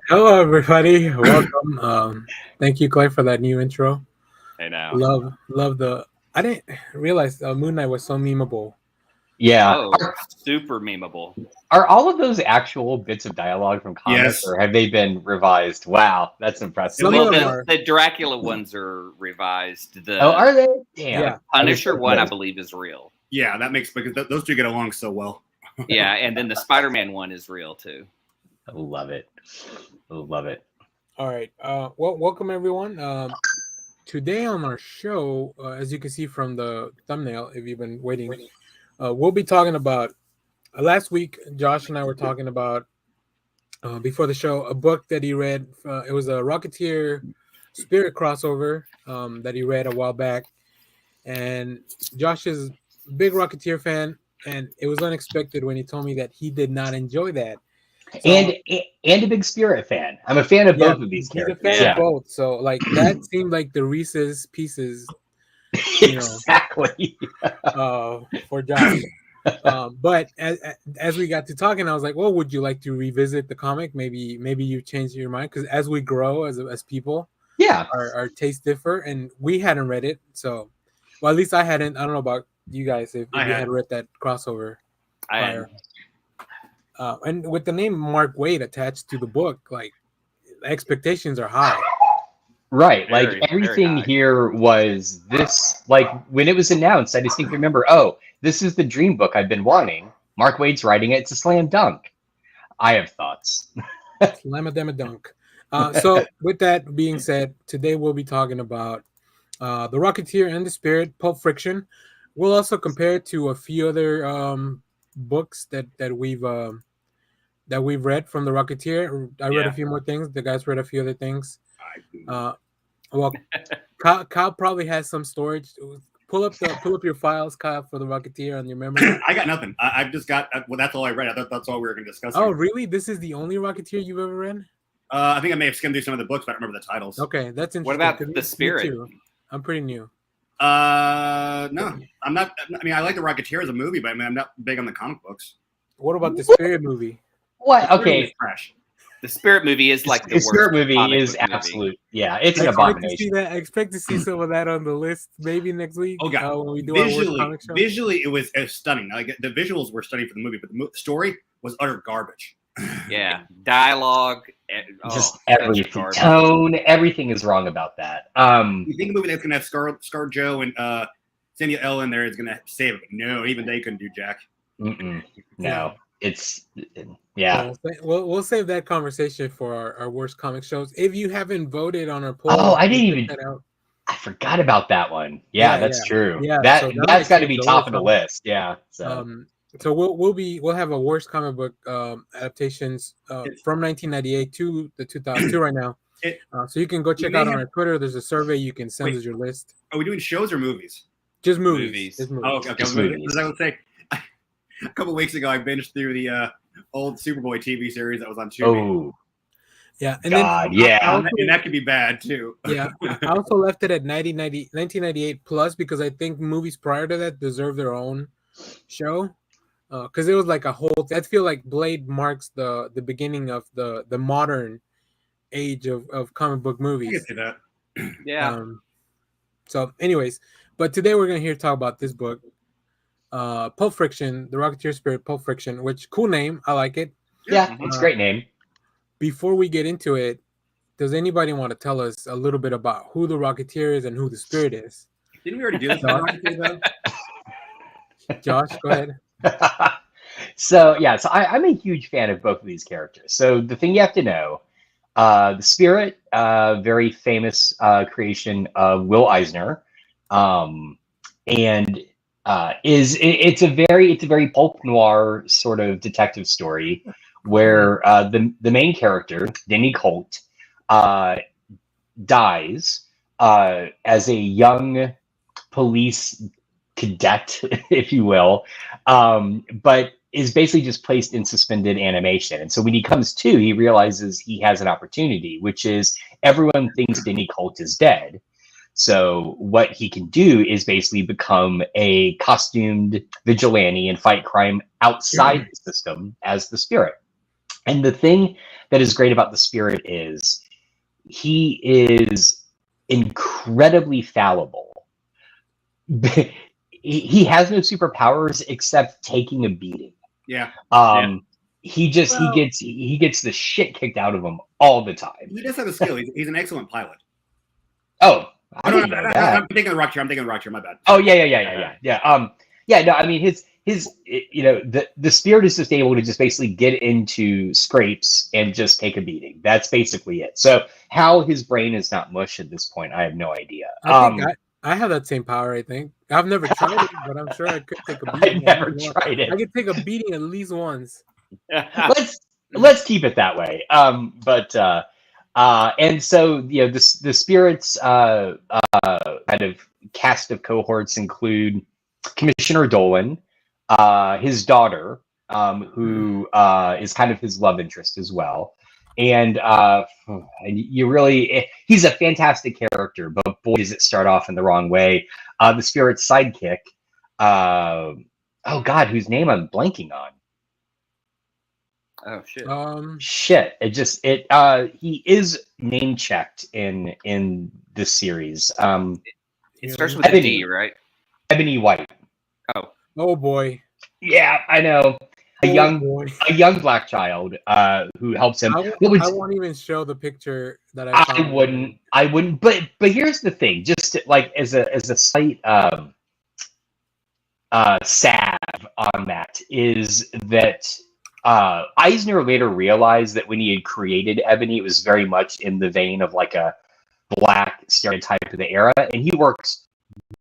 Hello, everybody. Welcome. Thank you, Clay, for that new intro. I know. Love the. I didn't realize Moon Knight was so memeable. Yeah. Oh, super memeable. Are all of those actual bits of dialogue from comics, Yes. or have they been revised? Wow, that's impressive. Some of them are. The Dracula ones are revised. The Are they? Damn. Yeah. Punisher one, I believe, is real. Yeah, that makes because those two get along so well. Yeah, and then the Spider-Man one is real too. I love it. Love it. All right. Well, welcome everyone. Today on our show, as you can see from the thumbnail, if you've been waiting, we'll be talking about. Last week, Josh and I were talking about before the show a book that he read. It was a Rocketeer Spirit crossover that he read a while back, and Josh is a big Rocketeer fan, and it was unexpected when he told me that he did not enjoy that. So, and a big Spirit fan. I'm a fan of both of these characters. He's a fan of both. So like that seemed like the Reese's Pieces, you know, exactly. For Josh. But as we got to talking, I was like, well, would you like to revisit the comic? Maybe you changed your mind, because as we grow as people, Yeah, our tastes differ, and we hadn't read it. So, well, at least I hadn't. I don't know about you guys if you had read that crossover prior. And with the name Mark Waid attached to the book, like expectations are high. right. Very, like everything very high. here was this. Like when it was announced, I distinctly remember. Oh, this is the dream book I've been wanting. Mark Waid's writing it. It's a slam dunk. I have thoughts. Slam a dem a dunk. So with that being said, today we'll be talking about the Rocketeer and the Spirit, Pulp Friction. We'll also compare it to a few other books that we've read from the Rocketeer. I read a few more things. The guys read a few other things. Well, Kyle probably has some storage. Pull up your files, Kyle, for the Rocketeer on your memory. I got nothing. I've just got. Well, that's all I read. I thought that's all we were going to discuss. Oh, really? This is the only Rocketeer you've ever read? I think I may have skimmed through some of the books, but I don't remember the titles. Okay, that's interesting. What about the Spirit? I'm pretty new. No, I'm not. I mean, I like the Rocketeer as a movie, but I mean, I'm not big on the comic books. What about the Spirit movie? What? Okay. Trash. The Spirit movie is like the The Spirit worst movie comic is book movie. absolute. Yeah, it's an I abomination. expect to see some of that on the list maybe next week. Oh god, when we do our worst comic show. visually, it was stunning. Like the visuals were stunning for the movie, but the story was utter garbage. Yeah, dialogue, Just such everything, garbage. tone, everything is wrong about that. You think a movie that's gonna have Scar Joe and Samuel L. in there is gonna save it? No, even they couldn't do jack. No, it's We'll save that conversation for our worst comic shows. If you haven't voted on our poll, I didn't even. check that out. I forgot about that one. Yeah, that's true. Yeah, that's so got to be top of the list. Yeah. So we'll have a worst comic book adaptations from 1998 to the 2002 right now. So you can go check out on our Twitter. There's a survey you can send us your list. Are we doing shows or movies? Just movies. Just movies. Oh, okay. Just movies. As I would say, a couple of weeks ago, I binged through the old Superboy TV series that was on Tubi. Oh, yeah. And God, and that could be bad too. Yeah, I also left it at 1998 plus because I think movies prior to that deserve their own show. Because it was like a whole. I feel like Blade marks the beginning of the modern age of comic book movies. I can see that. Yeah. So, anyways, but today we're gonna talk about this book, Pulp Friction, the Rocketeer Spirit, Pulp Friction. Which cool name, I like it. Yeah, it's a great name. Before we get into it, does anybody want to tell us a little bit about who the Rocketeer is and who the Spirit is? Didn't we already do this? Josh, go ahead. So I'm a huge fan of both of these characters. So the thing you have to know, the Spirit, very famous creation of Will Eisner, and it's a very pulp noir sort of detective story where the main character, Denny Colt, dies as a young police cadet, if you will, but is basically just placed in suspended animation. And so when he comes to, he realizes he has an opportunity, which is everyone thinks Denny Colt is dead. So what he can do is basically become a costumed vigilante and fight crime outside the system as the Spirit. And the thing that is great about the Spirit is he is incredibly fallible. He has no superpowers except taking a beating. Yeah. He gets the shit kicked out of him all the time. He does have a skill. He's an excellent pilot. Oh, I didn't know that. I'm thinking of Rocketeer. My bad. Oh yeah. No, I mean his the Spirit is just able to just basically get into scrapes and just take a beating. That's basically it. So how his brain is not mush at this point, I have no idea. I have that same power. I think I've never tried it, but I'm sure I could take a beating. I never tried it. I could take a beating at least once. Let's keep it that way. And so the Spirit's kind of cast of cohorts include Commissioner Dolan, his daughter, who is kind of his love interest as well. And he's a fantastic character, but boy, does it start off in the wrong way. The Spirit's sidekick, oh God, whose name I'm blanking on. Oh shit. Shit. He is name checked in this series. It starts with a D, right? Ebony White. Oh boy. Yeah, I know. A young black child who helps him. I won't even show the picture that I found. I wouldn't. But here's the thing, just like as a slight salve on that is that Eisner later realized that when he had created Ebony, it was very much in the vein of like a black stereotype of the era, and he works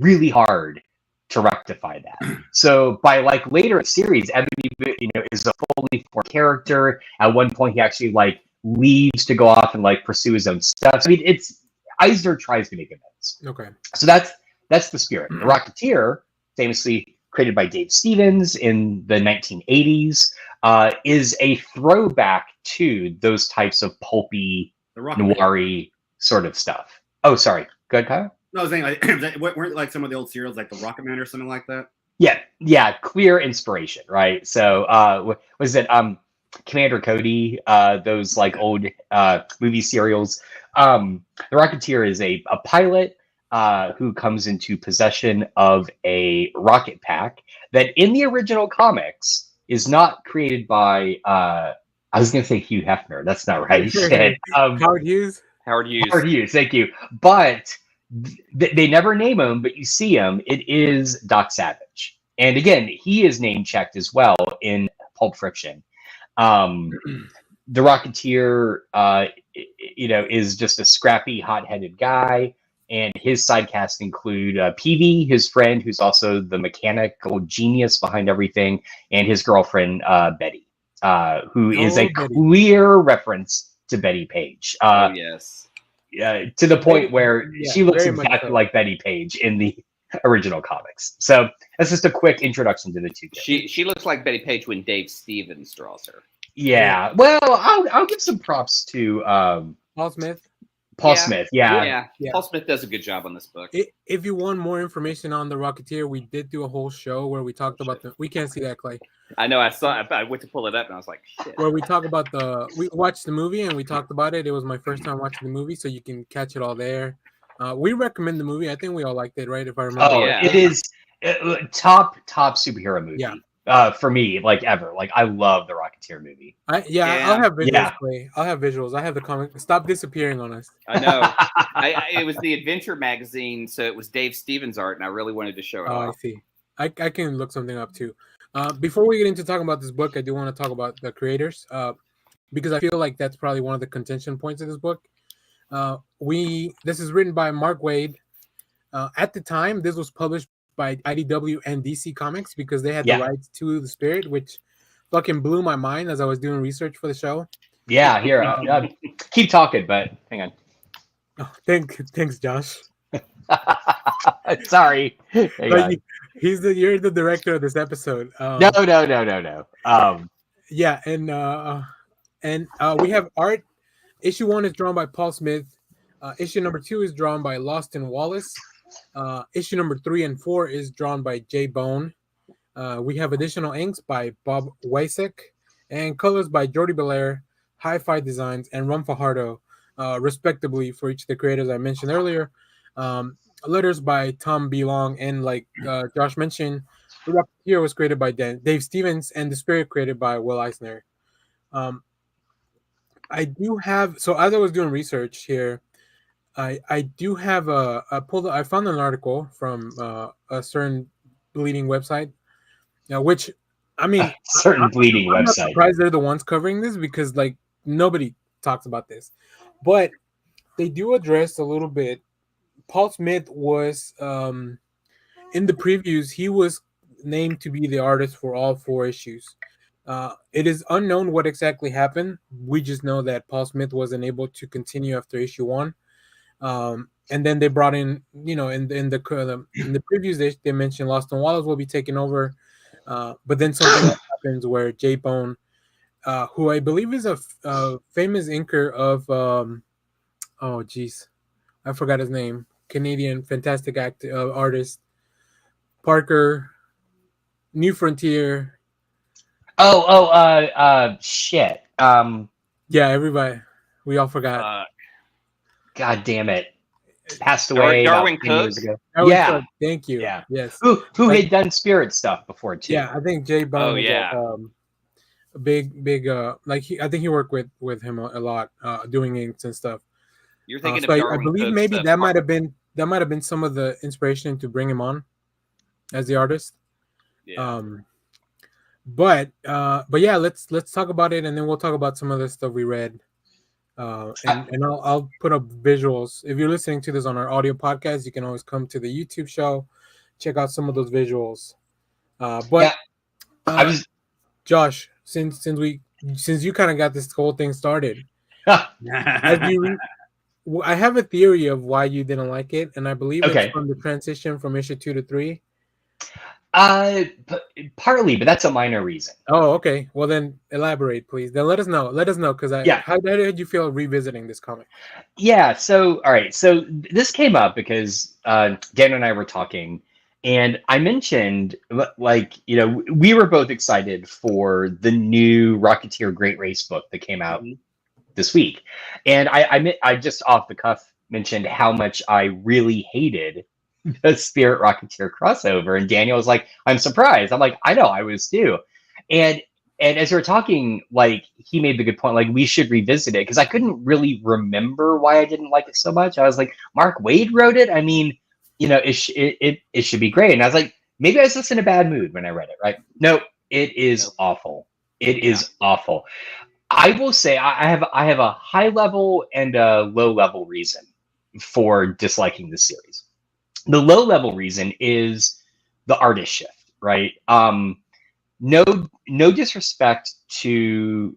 really hard to rectify that. So by like later in the series, Ebony, is a fully formed character. At one point, he actually like leaves to go off and like pursue his own stuff. I mean, it's Eisner tries to make amends. Okay. So that's the Spirit. The Rocketeer, famously created by Dave Stevens in the 1980s, is a throwback to those types of pulpy, noir-y sort of stuff. Oh, sorry. Go ahead, Kyle. No, I was saying, like, weren't like some of the old serials like the Rocket Man or something like that? Yeah, clear inspiration, right? So, was it Commander Cody? Those like old movie serials. The Rocketeer is a pilot who comes into possession of a rocket pack that, in the original comics, is not created by. I was going to say Hugh Hefner. That's not right. Howard Hughes. Howard Hughes. Thank you. But they never name him, but you see him. It is Doc Savage, and again, he is name checked as well in Pulp Friction. The Rocketeer, is just a scrappy, hot-headed guy, and his sidecast include Peavy, his friend, who's also the mechanical genius behind everything, and his girlfriend Betty, who is a clear reference to Betty Page. Yes. To the point where she looks exactly like Betty Page in the original comics. So that's just a quick introduction to the two. She looks like Betty Page when Dave Stevens draws her. Yeah. Well, I'll give some props to Paul Smith. Paul Smith. Yeah. Paul Smith does a good job on this book. If you want more information on the Rocketeer, we did do a whole show where we talked about we can't see that, Clay. I know. I went to pull it up and I was like, shit. Where we talk about we watched the movie and we talked about it. It was my first time watching the movie, so you can catch it all there. We recommend the movie. I think we all liked it, right? If I remember. Oh, yeah. It is top superhero movie. Yeah. For me, like ever. Like I love the Rocketeer movie. I'll have visuals, Clay. I'll have visuals. I have the comic. Stop disappearing on us. I know. It was the Adventure magazine, so it was Dave Stevens art, and I really wanted to show it off. I see. I can look something up too. Before we get into talking about this book, I do want to talk about the creators, because I feel like that's probably one of the contention points of this book. This is written by Mark Waid. At the time, this was published by IDW and DC Comics because they had the rights to the Spirit, which fucking blew my mind as I was doing research for the show. Yeah, here, keep talking, but hang on. Oh, thanks, Josh. Sorry. You're the director of this episode. No. Yeah, and we have art. Issue 1 is drawn by Paul Smith. Issue number 2 is drawn by Lawston Wallace. Issue number 3 and 4 is drawn by Jay Bone. We have additional inks by Bob Weisek and colors by Jordi Belair, Hi-Fi Designs, and Ron Fajardo, respectively, for each of the creators I mentioned earlier. Letters by Tom B. Long, and like Josh mentioned, the Rocketeer was created by Dave Stevens, and the Spirit created by Will Eisner. I do have, so as I was doing research here, I do have I found an article from a certain bleeding website, which I mean, Certain bleeding I'm not website. surprised they're the ones covering this because like nobody talks about this, but they do address a little bit. Paul Smith was in the previews. He was named to be the artist for all 4 issues. It is unknown what exactly happened. We just know that Paul Smith wasn't able to continue after issue 1. And then they brought in, in the previews they mentioned Lawson Wallace will be taking over, but then something happens where J Bone, who I believe is a famous inker of, oh geez, I forgot his name, Canadian fantastic artist, Parker, New Frontier. Shit. Yeah, everybody, we all forgot. God damn it. Passed away Darwin about 10 years Cook? ago. Darwin Yeah. Cook, thank you. Yeah. Yes. Who had done Spirit stuff before too. Yeah, I think Jay Bone was yeah. a big I think he worked with him a lot, doing inks and stuff. You're thinking So of I Darwin believe Cook's, maybe that might have been some of the inspiration to bring him on as the artist. Yeah. But yeah, let's talk about it, and then we'll talk about some of the stuff we read. And I'll put up visuals. If you're listening to this on our audio podcast, you can always come to the YouTube show, check out some of those visuals. Josh, since you kind of got this whole thing started, I have a theory of why you didn't like it, and I believe it's from the transition from issue 2 to 3. Partly, but that's a minor reason. Oh, okay. Well, then elaborate, please. Then let us know, because how did you feel revisiting this comic? Yeah. So, all right. So this came up because Dan and I were talking, and I mentioned, like, we were both excited for the new Rocketeer Great Race book that came out this week, and I just off the cuff mentioned how much I really hated the Spirit Rocketeer crossover, and Daniel was like, "I'm surprised." I'm like, "I know, I was too." And as we were talking, like, he made the good point, like, we should revisit it, because I couldn't really remember why I didn't like it so much. I was like, Mark Waid wrote it. I mean, it should be great. And I was like, maybe I was just in a bad mood when I read it, right? No, it is awful. It is awful. I will say I have a high level and a low level reason for disliking this series. The low level reason is the artist shift, right? No disrespect to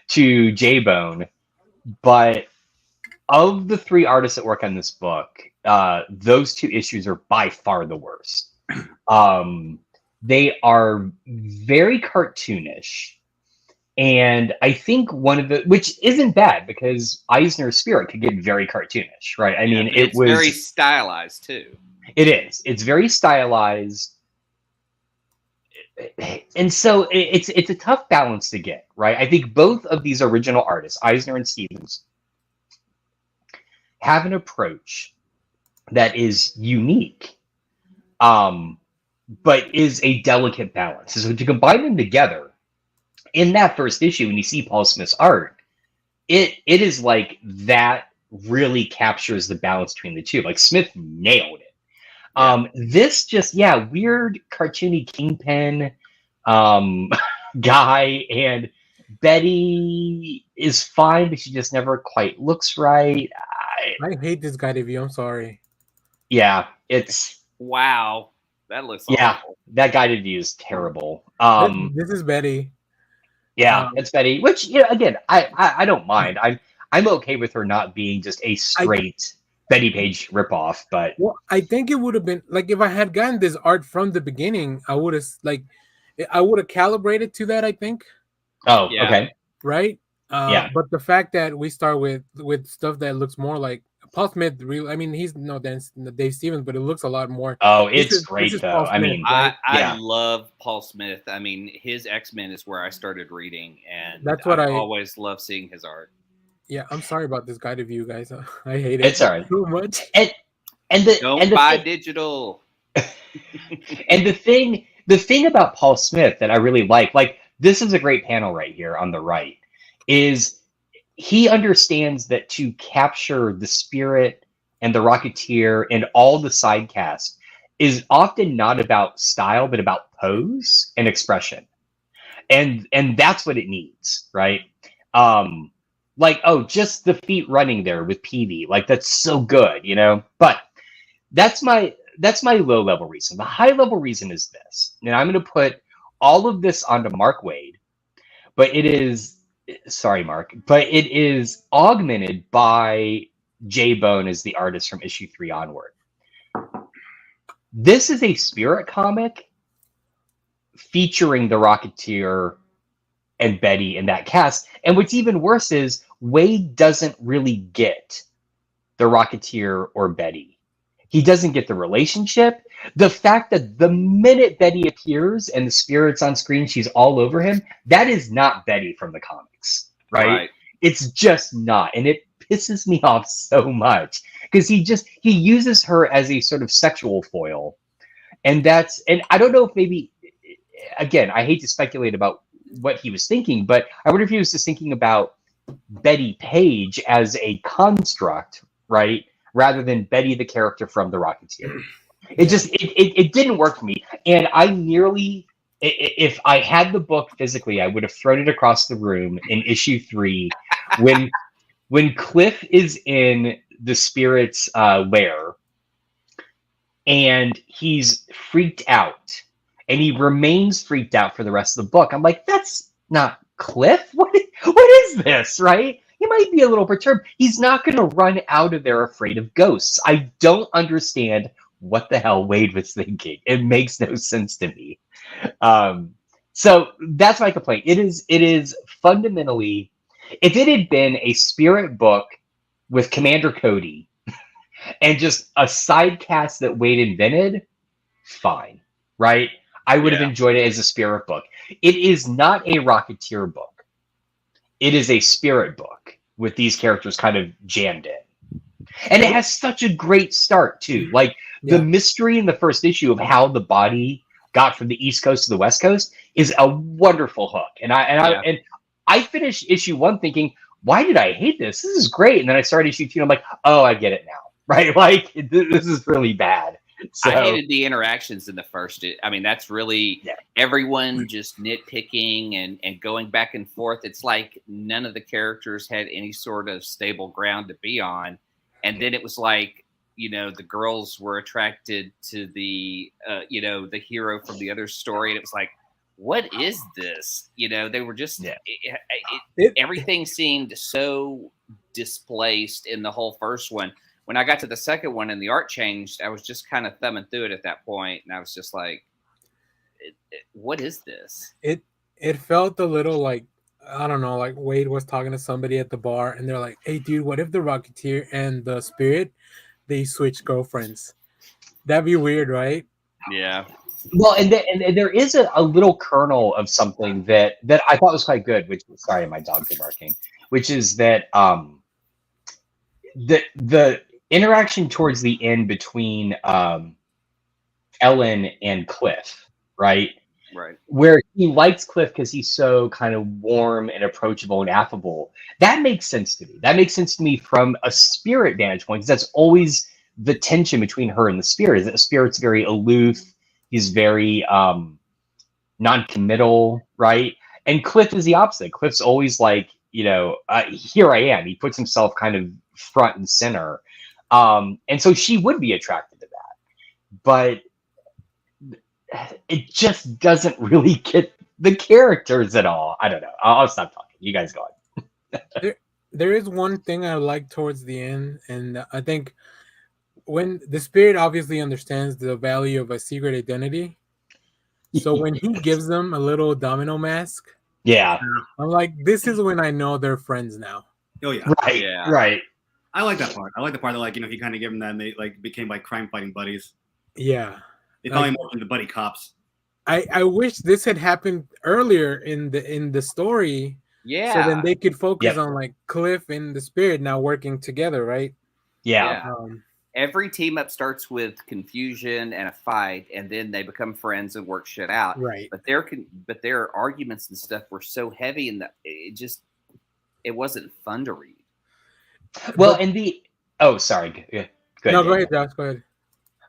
J Bone, but of the 3 artists that work on this book, those 2 issues are by far the worst. They are very cartoonish, and I think one of which isn't bad, because Eisner's Spirit could get very cartoonish, right? I mean, it was very stylized too. It is. It's very stylized. And so it's a tough balance to get, right? I think both of these original artists, Eisner and Stevens, have an approach that is unique, but is a delicate balance. So to combine them together in that first issue, when you see Paul Smith's art, it is like that really captures the balance between the two. Like, Smith nailed it. This just, weird cartoony Kingpin guy, and Betty is fine, but she just never quite looks right. I hate this guy, Davey. I'm sorry. Yeah, it's wow. That looks awful. That guided view is terrible. This is Betty. Yeah, it's Betty. Which, again, I don't mind. I'm okay with her not being just a straight Betty Page ripoff. But I think it would have been like, if I had gotten this art from the beginning, I would have calibrated to that, I think. Oh, okay. Right. But the fact that we start with stuff that looks more like Paul Smith really. I mean, he's no Dave Stevens, but it looks a lot more. Oh, This it's is great though. Paul I Smith, mean, right? I Yeah. love Paul Smith. I mean, his X-Men is where I started reading, and That's what I've I- always loved seeing his art. Yeah, I'm sorry about this guide review, guys. I hate it It's all right. so much. And the Don't and the buy thing, digital. and the thing about Paul Smith that I really like this is a great panel right here on the right, is he understands that to capture the spirit and the Rocketeer and all the side cast is often not about style, but about pose and expression. And that's what it needs, right? Like, oh, just the feet running there with Peavy, like that's so good, you know? But that's my low level reason. The high level reason is this, and I'm going to put all of this onto Mark Waid, but it is, sorry, Mark, but it is augmented by Jay Bone as the artist from issue 3 onward. This is a spirit comic featuring the Rocketeer and Betty and that cast. And what's even worse is Waid doesn't really get the Rocketeer or Betty. He doesn't get the relationship. The fact that the minute Betty appears and the spirit's on screen, she's all over him, that is not Betty from the comics, right? It's just not. And it pisses me off so much because he uses her as a sort of sexual foil. And I don't know if maybe, again, I hate to speculate about what he was thinking, but I wonder if he was just thinking about Betty Page as a construct, right? Rather than Betty, the character from the Rocketeer. It didn't work for me. And I nearly, if I had the book physically, I would have thrown it across the room in issue 3 when Cliff is in the spirit's lair and he's freaked out and he remains freaked out for the rest of the book. I'm like, that's not Cliff. What is this, right? He might be a little perturbed. He's not going to run out of there afraid of ghosts. I don't understand what the hell Waid was thinking. It makes no sense to me. So that's my complaint. It is fundamentally, if it had been a spirit book with Commander Cody and just a side cast that Waid invented, fine, right? I would have enjoyed it as a spirit book. It is not a Rocketeer book. It is a spirit book with these characters kind of jammed in. And it has such a great start, too. Like, the mystery in the first issue of how the body got from the East Coast to the West Coast is a wonderful hook. And I finished issue 1 thinking, why did I hate this? This is great. And then I started issue 2 and I'm like, oh, I get it now, right? Like, this is really bad. So, I hated the interactions in the first. I mean, that's really everyone just nitpicking and going back and forth. It's like none of the characters had any sort of stable ground to be on. And then it was like, you know, the girls were attracted to the, you know, the hero from the other story. And it was like, what is this? You know, they were just, everything seemed so displaced in the whole first one. When I got to the second one and the art changed, I was just kind of thumbing through it at that point, and I was just like, what is this? It felt a little like, I don't know, like Waid was talking to somebody at the bar, and they're like, hey, dude, what if the Rocketeer and the Spirit, they switch girlfriends? That'd be weird, right? Yeah. Well, and there is a little kernel of something that I thought was quite good, which, sorry, my dogs are barking, which is that the interaction towards the end between Ellen and Cliff, right? Right. Where he likes Cliff because he's so kind of warm and approachable and affable. That makes sense to me. That makes sense to me from a spirit vantage point, because that's always the tension between her and the spirit. Is that the spirit's very aloof. He's very non-committal, right? And Cliff is the opposite. Cliff's always like, you know, here I am. He puts himself kind of front and center. And so she would be attracted to that. But it just doesn't really get the characters at all. I don't know. I'll stop talking. You guys go on. There is one thing I like towards the end, and I think when the Spirit obviously understands the value of a secret identity. So when he gives them a little domino mask, I'm like, this is when I know they're friends now. Oh yeah, right. I like that part. I like the part that like he kind of gave them that and they like became like crime fighting buddies. Yeah. They call him the buddy cops. I wish this had happened earlier in the story. Yeah. So then they could focus on like Cliff and the Spirit now working together, right? Yeah. Every team up starts with confusion and a fight, and then they become friends and work shit out. Right. But their arguments and stuff were so heavy, and it wasn't fun to read. Well, sorry. Go ahead. No, go ahead, Josh. Go ahead.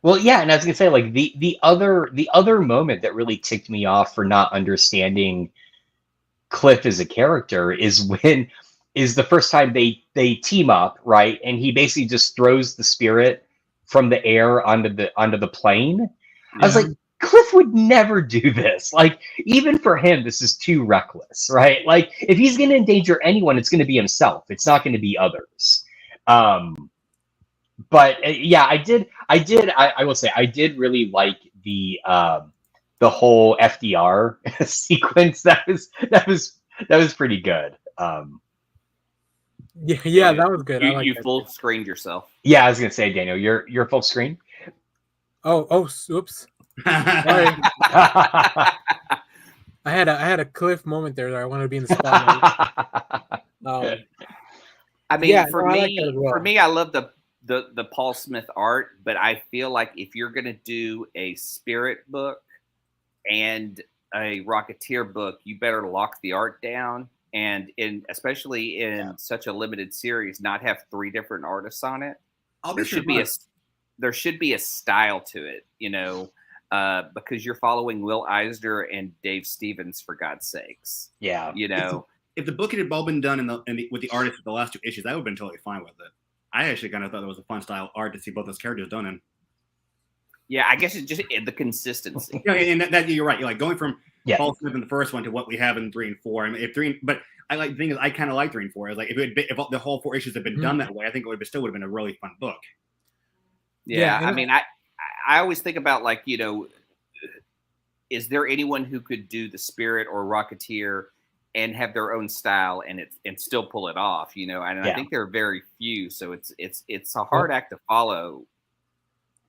Well, yeah, and I was gonna say like the other moment that really ticked me off for not understanding Cliff as a character is the first time they team up, right? And he basically just throws the Spirit from the air onto the plane. Yeah. I was like, Cliff would never do this. Like, even for him, this is too reckless, right? Like, if he's going to endanger anyone, it's going to be himself. It's not going to be others. But yeah, I will say I did really like the whole FDR sequence. That was pretty good. Yeah, that was good. You full screened yourself. Yeah, I was gonna say, Daniel, you're full screen. Oh, oops. Sorry. I had a Cliff moment there that I wanted to be in the spotlight. I mean, for me, I love the Paul Smith art, but I feel like if you're gonna do a Spirit book and a Rocketeer book, you better lock the art down. And especially in such a limited series, not have 3 different artists on it. There should be a style to it, because you're following Will Eisner and Dave Stevens, for God's sakes. Yeah, If the book had all been done with the artists of the last 2 issues, I would have been totally fine with it. I actually kind of thought it was a fun style art to see both those characters done in. Yeah, I guess it's just the consistency. Yeah, and that you're right. You're like going from Paul Smith in the first one to what we have in 3 and 4. I mean, but the thing is, I kind of like 3 and 4. I was like, if the whole 4 issues had been done that way, I think it still would have been a really fun book. Yeah, I mean, I always think about like, is there anyone who could do the Spirit or Rocketeer and have their own style and still pull it off? I think there are very few. So it's a hard act to follow.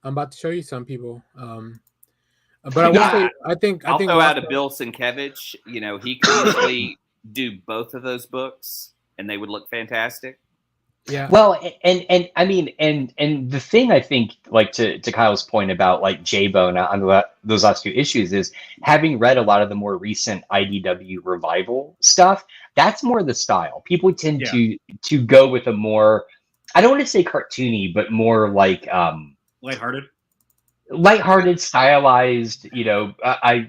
I'm about to show you some people. But I will say, I think I'll throw out a Bill Sienkiewicz. He could easily do both of those books, and they would look fantastic. Yeah. Well, and I mean, and the thing I think, like to Kyle's point about like J-Bone on those last 2 issues, is having read a lot of the more recent IDW revival stuff. That's more the style. People tend to go with a more, I don't want to say cartoony, but more like lighthearted, stylized. I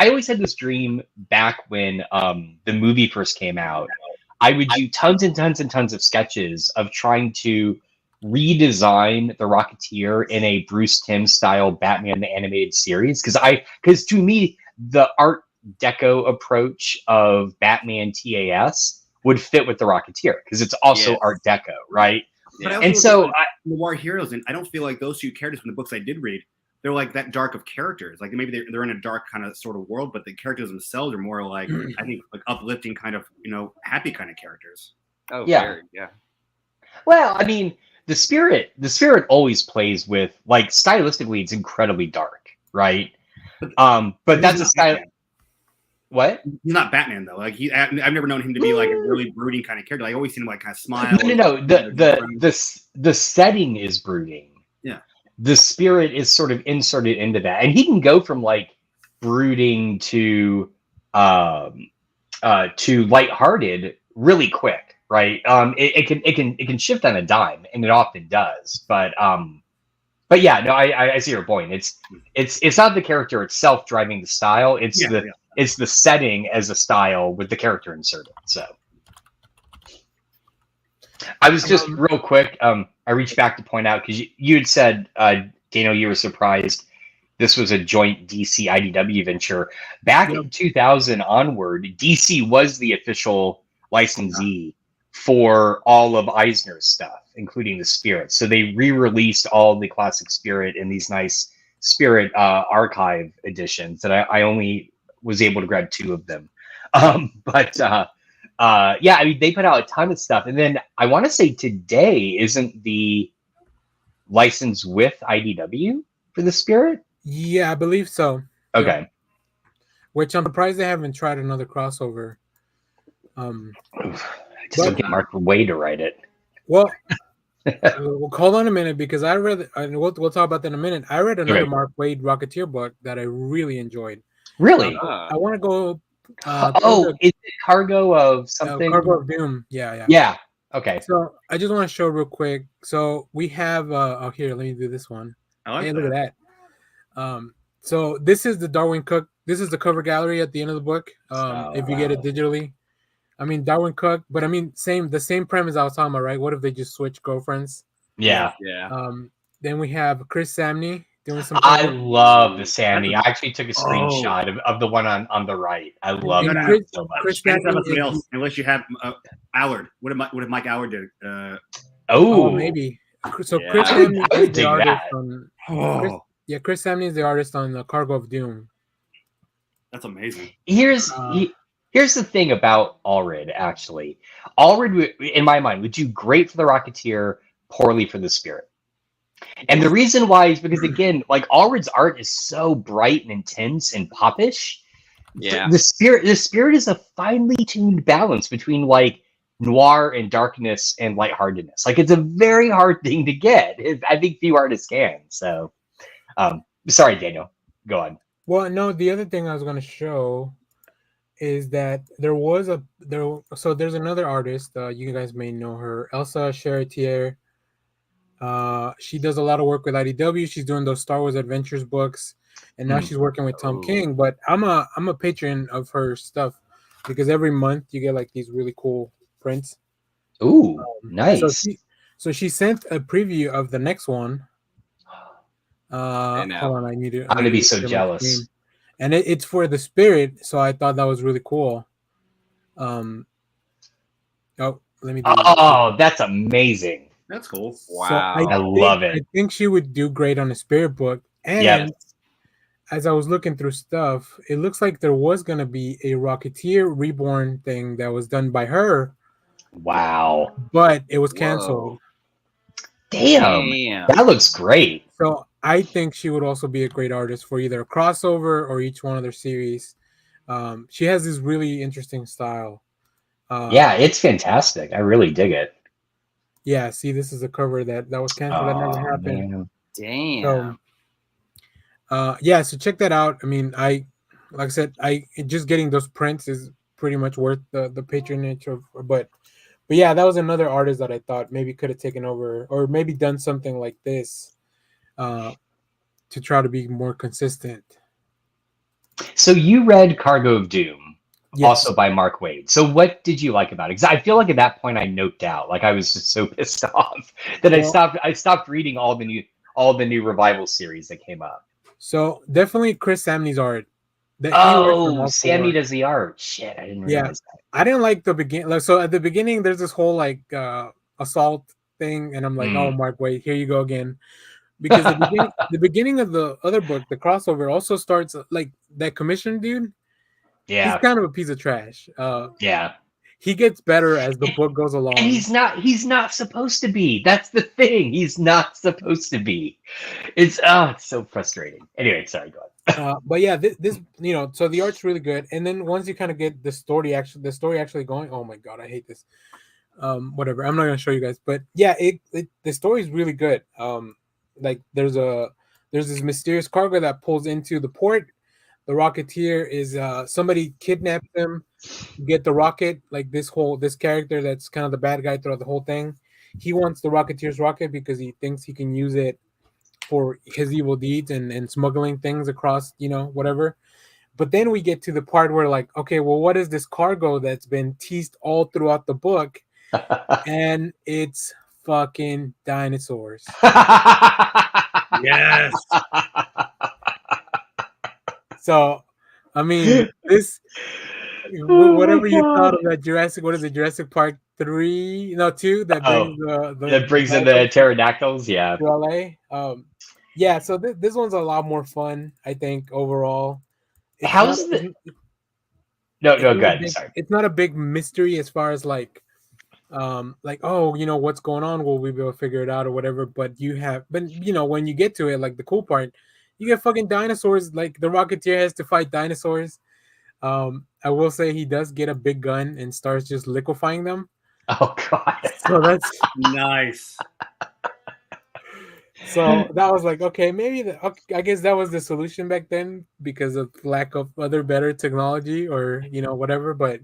always had this dream back when the movie first came out. I would do tons and tons and tons of sketches of trying to redesign the Rocketeer in a Bruce Timm style Batman the Animated Series, because to me the Art Deco approach of Batman TAS would fit with the Rocketeer because it's also Art Deco, right? Yeah. And so Noir Heroes, and I don't feel like those 2 characters from the books I did read, they're like that dark of characters. Like maybe they're in a dark kind of sort of world, but the characters themselves are more like, I think, like uplifting kind of, happy kind of characters. Oh, yeah. Well, I mean, the Spirit always plays with, like, stylistically, it's incredibly dark, right? But that's a style. Batman. What? He's not Batman though. Like I've never known him to be like a really brooding kind of character. I always seen him like kind of smile. No. The setting is brooding. Yeah. The Spirit is sort of inserted into that, and he can go from like brooding to lighthearted really quick, right? It can shift on a dime, and it often does. But yeah, no, I see your point. It's not the character itself driving the style. It's the setting as a style with the character inserted. So I was just real quick. I reached back to point out because you had said, Daniel, you were surprised this was a joint DC IDW venture. Back in 2000 onward, DC was the official licensee for all of Eisner's stuff, including the Spirit. So they re-released all the classic Spirit in these nice Spirit archive editions that I only was able to grab 2 of them. But yeah, I mean, they put out a ton of stuff, and then I want to say today isn't the license with IDW for the Spirit? Yeah, I believe so. Okay. Yep. Which I'm surprised they haven't tried another crossover. I just don't get Mark Waid to write it. Well, we'll hold on a minute because I read, and we'll talk about that in a minute. I read another Mark Waid Rocketeer book that I really enjoyed. Really? I want to go. Is it Cargo of something? Cargo of Doom. Yeah. Yeah. Okay. So I just want to show real quick. So we have. Oh, here, let me do this one. Hey, look at that. So this is the Darwin Cook. This is the cover gallery at the end of the book. If you get it digitally. I mean, Darwin Cook, but I mean, the same premise I was talking about, right? What if they just switch girlfriends? Yeah. Then we have Chris Samney doing some. I love the Samney. I actually took a screenshot of the one on the right. I love it so much. Chris else, unless you have Allard. What if Mike Allard did? Maybe. So Chris Samney is the artist on. Chris Samney is the artist on the Cargo of Doom. That's amazing. Here's the thing about Allred, actually. Allred, in my mind, would do great for the Rocketeer, poorly for the Spirit. And the reason why is because, again, like, Allred's art is so bright and intense and popish. Yeah. The Spirit is a finely tuned balance between, like, noir and darkness and lightheartedness. Like, it's a very hard thing to get. I think few artists can. So, sorry, Daniel. Go on. Well, no, the other thing I was going to show is that there's another artist, you guys may know her, Elsa Sharateer. She does a lot of work with IDW. She's doing those Star Wars Adventures books, and now she's working with Tom King. But I'm a patron of her stuff because every month you get like these really cool prints. Ooh, nice. So she sent a preview of the next one. Hold on, I'm gonna be so jealous. And it's for the Spirit, so I thought that was really cool. Let me. That's amazing. That's cool. Wow, so I love it. I think she would do great on a Spirit book. And as I was looking through stuff, it looks like there was gonna be a Rocketeer Reborn thing that was done by her. Wow! But it was canceled. Damn, that looks great. So I think she would also be a great artist for either a crossover or each one of their series. She has this really interesting style. It's fantastic. I really dig it. Yeah, see, this is a cover that was canceled. That never happened. Man. Damn. So, so check that out. I mean, like I said, just getting those prints is pretty much worth the patronage of. But yeah, that was another artist that I thought maybe could have taken over or maybe done something like this. To try to be more consistent. So you read Cargo of Doom, also by Mark Waid. So what did you like about it? Because I feel like at that point I noped out. Like I was just so pissed off that I stopped reading all the new revival series that came up. So definitely Chris Samney's art. Samney does the art. Shit, I didn't realize that. I didn't like the beginning. So at the beginning, there's this whole like assault thing, and I'm like, oh, Mark Waid, here you go again. Because the beginning of the other book, the crossover, also starts like that commission dude. Yeah, he's kind of a piece of trash. He gets better as the book goes along. And he's not supposed to be. That's the thing. He's not supposed to be. It's so frustrating. Anyway, sorry, go on. But yeah, this so the art's really good, and then once you kind of get the story actually going, oh my god, I hate this. Whatever, I'm not gonna show you guys, but yeah, the story is really good. Like there's this mysterious cargo that pulls into the port. The Rocketeer is somebody kidnapped them, get the rocket. Like this character that's kind of the bad guy throughout the whole thing. He wants the Rocketeer's rocket because he thinks he can use it for his evil deeds and smuggling things across, whatever. But then we get to the part where like, okay, well, what is this cargo that's been teased all throughout the book? And it's fucking dinosaurs. Yes. So, I mean, this whatever you thought of that Jurassic Park 3, no 2 that brings in the pterodactyls, to LA. So this one's a lot more fun, I think, overall. No, it's no, not a good. big, Sorry. it's not a big mystery as far as like oh, what's going on, will we be able to figure it out or whatever, but when you get to it, like the cool part, you get fucking dinosaurs, like the Rocketeer has to fight dinosaurs. I will say he does get a big gun and starts just liquefying them. Oh God. So that's Nice. so that was like, okay, I guess that was the solution back then because of lack of other better technology or whatever. But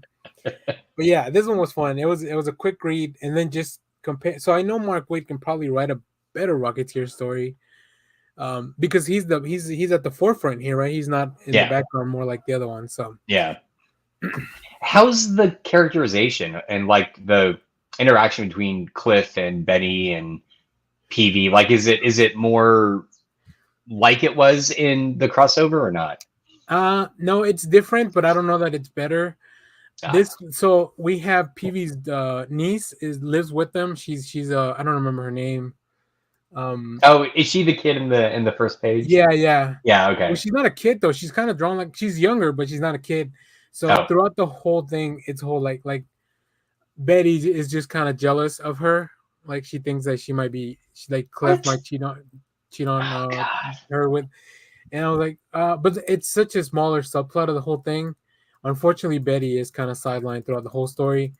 yeah, this one was fun. It was a quick read, and then just compare. So I know Mark Waid can probably write a better Rocketeer story, because he's at the forefront here, right? He's not in the Yeah. background, more like the other one. So Yeah. How's the characterization and like the interaction between Cliff and Betty and PV? Like, is it more like it was in the crossover or not? no, it's different, but I don't know that it's better. Ah. So we have PV's niece lives with them. She's I don't remember her name. Oh, is she the kid in the first page? Yeah. Yeah. Well, Okay. she's not a kid though. She's kind of drawn like she's younger, but she's not a kid. So Oh. throughout the whole thing, it's whole like Betty is just kind of jealous of her. Like she thinks that like Cliff What? might cheat on Oh, God. her with. And I was like, but it's such a smaller subplot of the whole thing. Unfortunately, Betty is kind of sidelined throughout the whole story.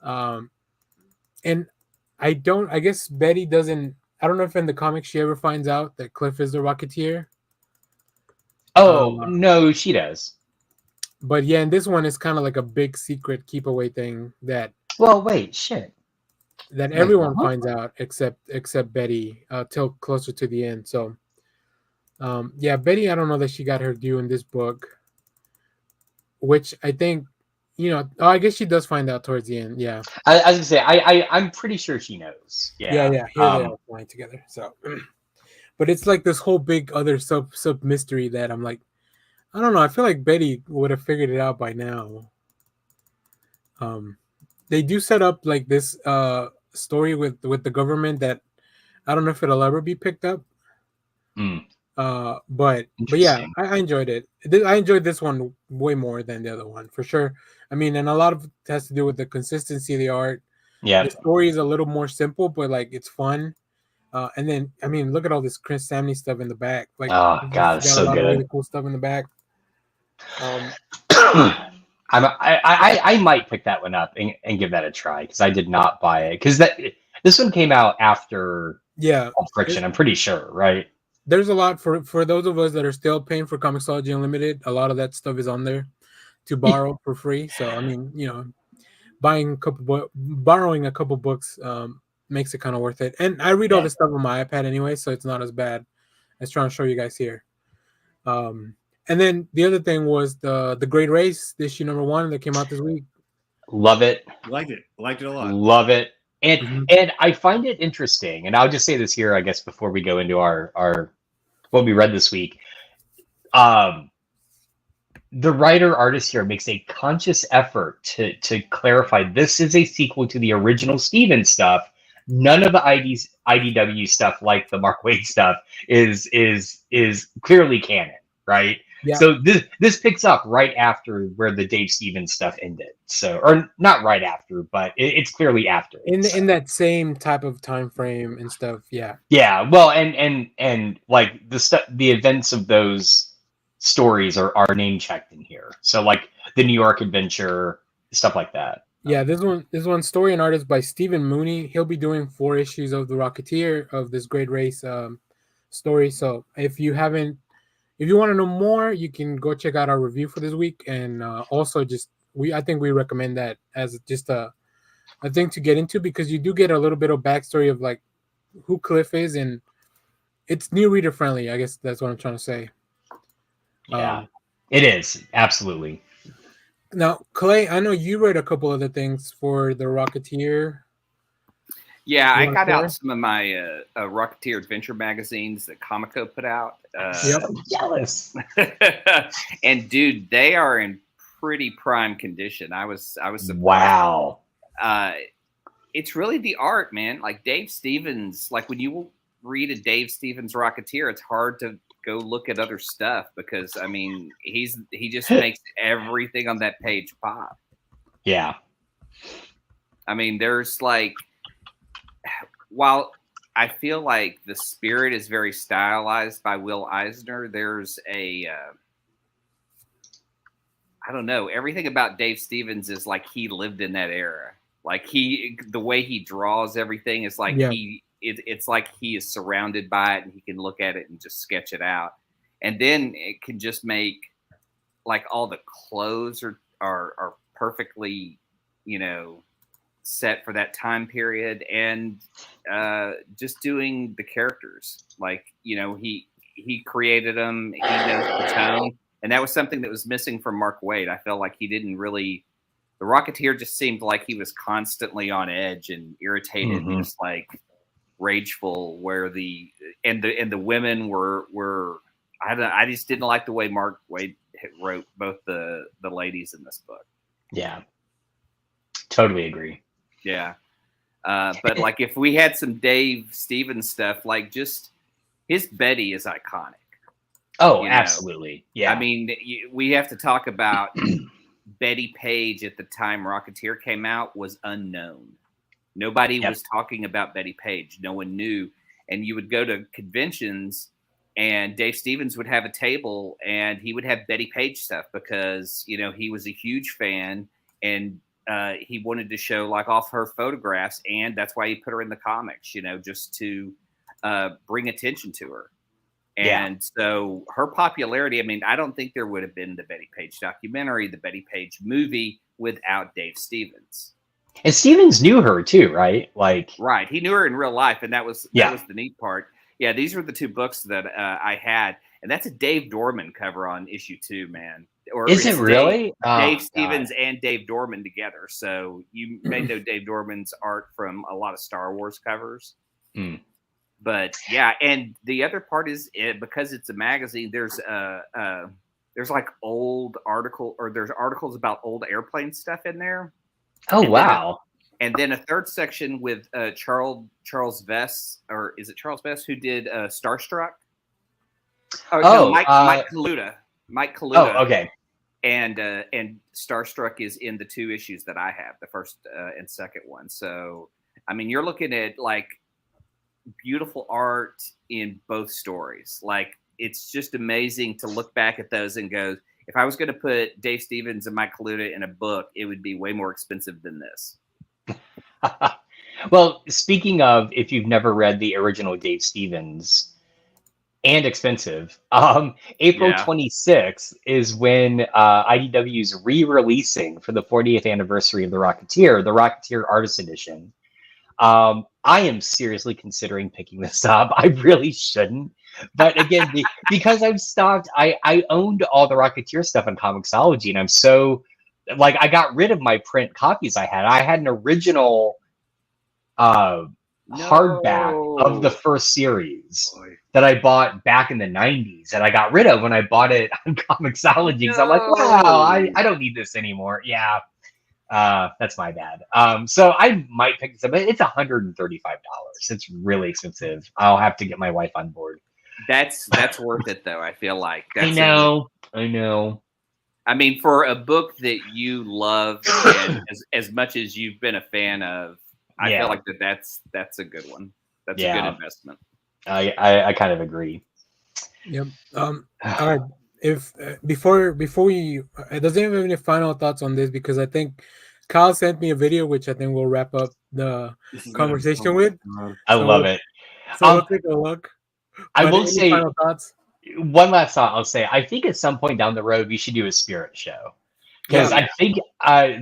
And I guess Betty doesn't, I don't know if in the comics she ever finds out that Cliff is the Rocketeer. Oh, no, she does. But yeah, in this one, it's kind of like a big secret keep away thing that Well, wait, shit. everyone what? finds out except Betty till closer to the end. So yeah, Betty, I don't know that she got her due in this book, which I think, I guess she does find out towards the end. Yeah. I was gonna say, I'm pretty sure she knows. Yeah. Here they are flying together. So, but it's like this whole big other sub mystery that I'm like, I don't know. I feel like Betty would have figured it out by now. They do set up like this story with the government that I don't know if it'll ever be picked up. But yeah, I enjoyed it. I enjoyed this one way more than the other one for sure. I mean, and a lot of it has to do with the consistency of the art. Yeah. The story is a little more simple, but like it's fun. And then I mean, look at all this Chris Samney stuff in the back. Like, oh God, it's got so a lot good. of really cool stuff in the back. I might pick that one up and give that a try because I did not buy it because this one came out after Pulp Friction. I'm pretty sure, right? There's a lot for those of us that are still paying for Comixology Unlimited. A lot of that stuff is on there to borrow for free. So I mean, borrowing a couple books makes it kind of worth it. And I read all this stuff on my iPad anyway, so it's not as bad as trying to show you guys here. And then the other thing was the Great Race, issue number 1 that came out this week. Love it. Liked it a lot. Love it. And I find it interesting, and I'll just say this here, I guess, before we go into our what we read this week. The writer-artist here makes a conscious effort to clarify this is a sequel to the original Steven stuff. None of the IDW stuff, like the Mark Waid stuff, is clearly canon, right? Yeah. So this picks up right after where the Dave Stevens stuff ended. So, or not right after, but it's clearly after. In that same type of time frame and stuff. Yeah. Yeah. Well, and like the events of those stories are name checked in here. So like the New York adventure, stuff like that. Yeah, this one story and artist by Stephen Mooney. He'll be doing 4 issues of the Rocketeer of this Great Race story. So if you want to know more, you can go check out our review for this week. And also I think we recommend that as just a thing to get into, because you do get a little bit of backstory of like who Cliff is, and it's new reader friendly. I guess that's what I'm trying to say. Yeah, it is. Absolutely. Now, Clay, I know you read a couple other things for the Rocketeer. Yeah, I got out some of my Rocketeer adventure magazines that Momoko put out. So jealous. And dude, they are in pretty prime condition. I was surprised. Wow. It's really the art, man. Like Dave Stevens, like when you read a Dave Stevens Rocketeer, it's hard to go look at other stuff, because I mean he just makes everything on that page pop. Yeah. I mean, there's like, while I feel like the spirit is very stylized by Will Eisner, there's a I don't know, everything about Dave Stevens is like he lived in that era. Like the way he draws everything is like it's like he is surrounded by it, and he can look at it and just sketch it out. And then it can just make, like, all the clothes are perfectly, set for that time period, and just doing the characters, like, he created them, he knows the tone, and that was something that was missing from Mark Waid. I felt like he didn't really. The Rocketeer just seemed like he was constantly on edge and irritated, and just like rageful. Where the women were I just didn't like the way Mark Waid wrote both the ladies in this book. Yeah, totally agree. Yeah, but like if we had some Dave Stevens stuff, like just his Betty is iconic. Oh, absolutely. Yeah, I mean, we have to talk about. Betty Page at the time Rocketeer came out was unknown. Nobody was talking about Betty Page. No one knew. And you would go to conventions and Dave Stevens would have a table and he would have Betty Page stuff because, he was a huge fan and he wanted to show like off her photographs. And that's why he put her in the comics, just to bring attention to her. And so her popularity, I mean, I don't think there would have been the Betty Page documentary, the Betty Page movie without Dave Stevens. And Stevens knew her too, right? Right. He knew her in real life. And that was the neat part. Yeah. These were the two books that I had. And that's a Dave Dorman cover on issue 2, man. Or is it really? Dave Stevens and Dave Dorman together. So you may know Dave Dorman's art from a lot of Star Wars covers. But yeah, and the other part is because it's a magazine. There's like old there's articles about old airplane stuff in there. Oh, and wow! And then a third section with Charles Vess, or is it Charles Vess who did Starstruck? Mike Kaluta. Mike Kaluta. Oh, okay. And Starstruck is in the 2 issues that I have, the first and second one. So I mean, you're looking at like beautiful art in both stories. Like, it's just amazing to look back at those and go, if I was going to put Dave Stevens and Mike Kaluta in a book, it would be way more expensive than this. Well, speaking of, if you've never read the original Dave Stevens, and expensive, April 26th is when IDW is re-releasing for the 40th anniversary of the Rocketeer Artist Edition. I am seriously considering picking this up. I really shouldn't. But again, because I'm stocked, I owned all the Rocketeer stuff on Comixology, and I'm so, like, I got rid of my print copies I had. I had an original hardback of the first series that I bought back in the 90s, and I got rid of when I bought it on Comixology. Because I'm like, wow, I don't need this anymore. Yeah. That's my bad. So I might pick this up, but it's $135. It's really expensive. I'll have to get my wife on board. That's worth it though. I feel like I know. I mean, for a book that you love and as much as you've been a fan of, I feel like that's a good one. That's a good investment. I kind of agree. Yep. All right. If before we does anyone have any final thoughts on this, because I think Kyle sent me a video which I think we'll wrap up the conversation with. I love it. So we'll take a look. I will say final thoughts. One last thought. I'll say I think at some point down the road we should do a spirit show, because I think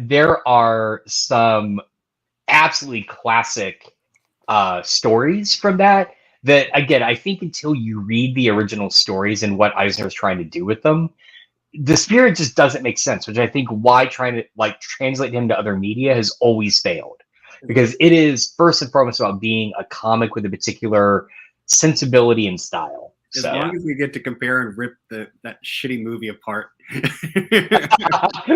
there are some absolutely classic stories from that. That, again, I think until you read the original stories and what Eisner is trying to do with them, the spirit just doesn't make sense, which I think why trying to like translate him to other media has always failed. Because it is first and foremost about being a comic with a particular sensibility and style. As long as we get to compare and rip that shitty movie apart.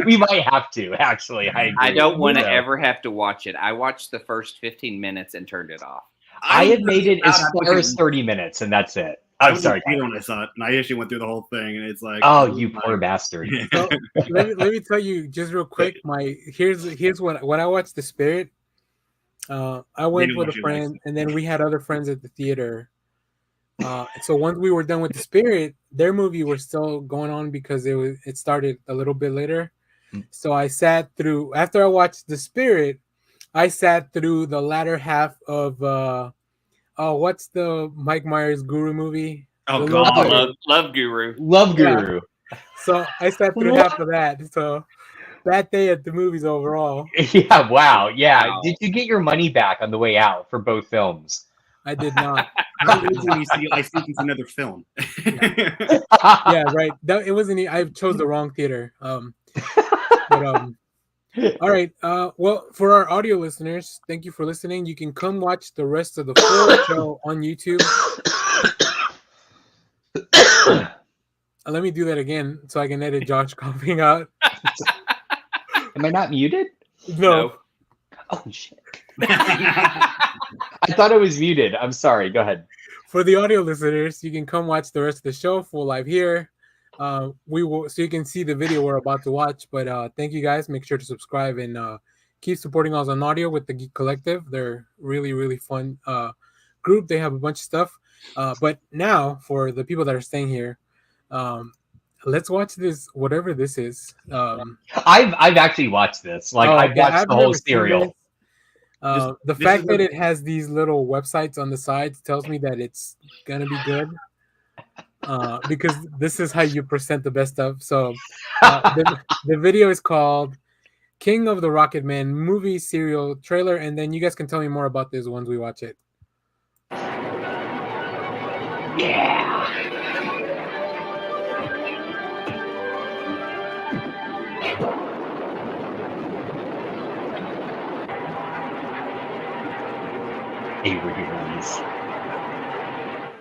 We might have to, actually. I don't want to ever have to watch it. I watched the first 15 minutes and turned it off. I had made it as far as 30 minutes, and that's it. I'm was sorry. in theater when I saw it, and I actually went through the whole thing, and it's like, Oh, you poor bastard. So let me tell you just real quick. Here's what when I watched The Spirit. I went with a friend, and then we had other friends at the theater. So once we were done with The Spirit, their movie was still going on because it started a little bit later. So I sat through after I watched The Spirit, I sat through the latter half of what's the Mike Myers Guru movie? Oh The God, Love Guru. Love Guru. So I sat through half of that. So bad day at the movies overall. Yeah, wow. Yeah. Wow. Did you get your money back on the way out for both films? I did not. how is it when you see I see it's another film? Yeah, right. It wasn't. I chose the wrong theater. But all right. Well, for our audio listeners, thank you for listening. You can come watch the rest of the full show on YouTube. Let me do that again so I can edit Josh coughing out. Am I not muted? No. Oh shit. I thought I was muted. I'm sorry. Go ahead. For the audio listeners, you can come watch the rest of the show full live here. We will, so you can see the video we're about to watch. But thank you guys. Make sure to subscribe and keep supporting us on audio with the Geek Collective. They're really fun group. They have a bunch of stuff. But now for the people that are staying here, let's watch this. Whatever this is. I've actually watched this. Like I've watched the whole serial. The fact that it has these little websites on the sides tells me that it's gonna be good. Because this is how you present the best stuff. So the video is called King of the Rocket Man movie serial trailer, and then you guys can tell me more about this once we watch it. Yeah. Aliens.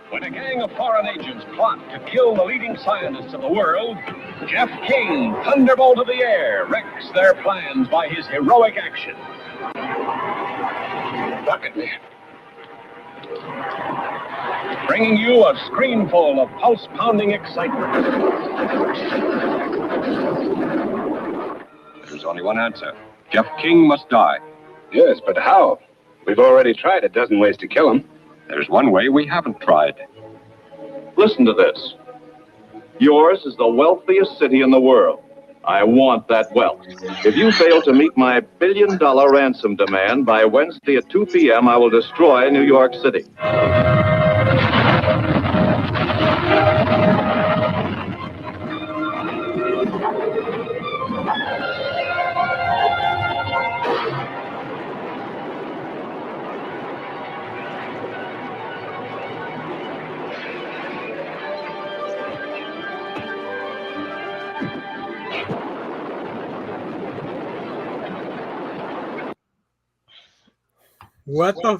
When a gang of foreign agents plot to kill the leading scientists of the world, Jeff King, thunderbolt of the air, wrecks their plans by his heroic action. Rocketeer. Bringing you a screen full of pulse-pounding excitement. There's only one answer. Jeff King must die. Yes, but how? We've already tried a dozen ways to kill him. There's one way we haven't tried. Listen to this. Yours is the wealthiest city in the world. I want that wealth. If you fail to meet my $1 billion ransom demand by Wednesday at 2 p.m., I will destroy New York City. What the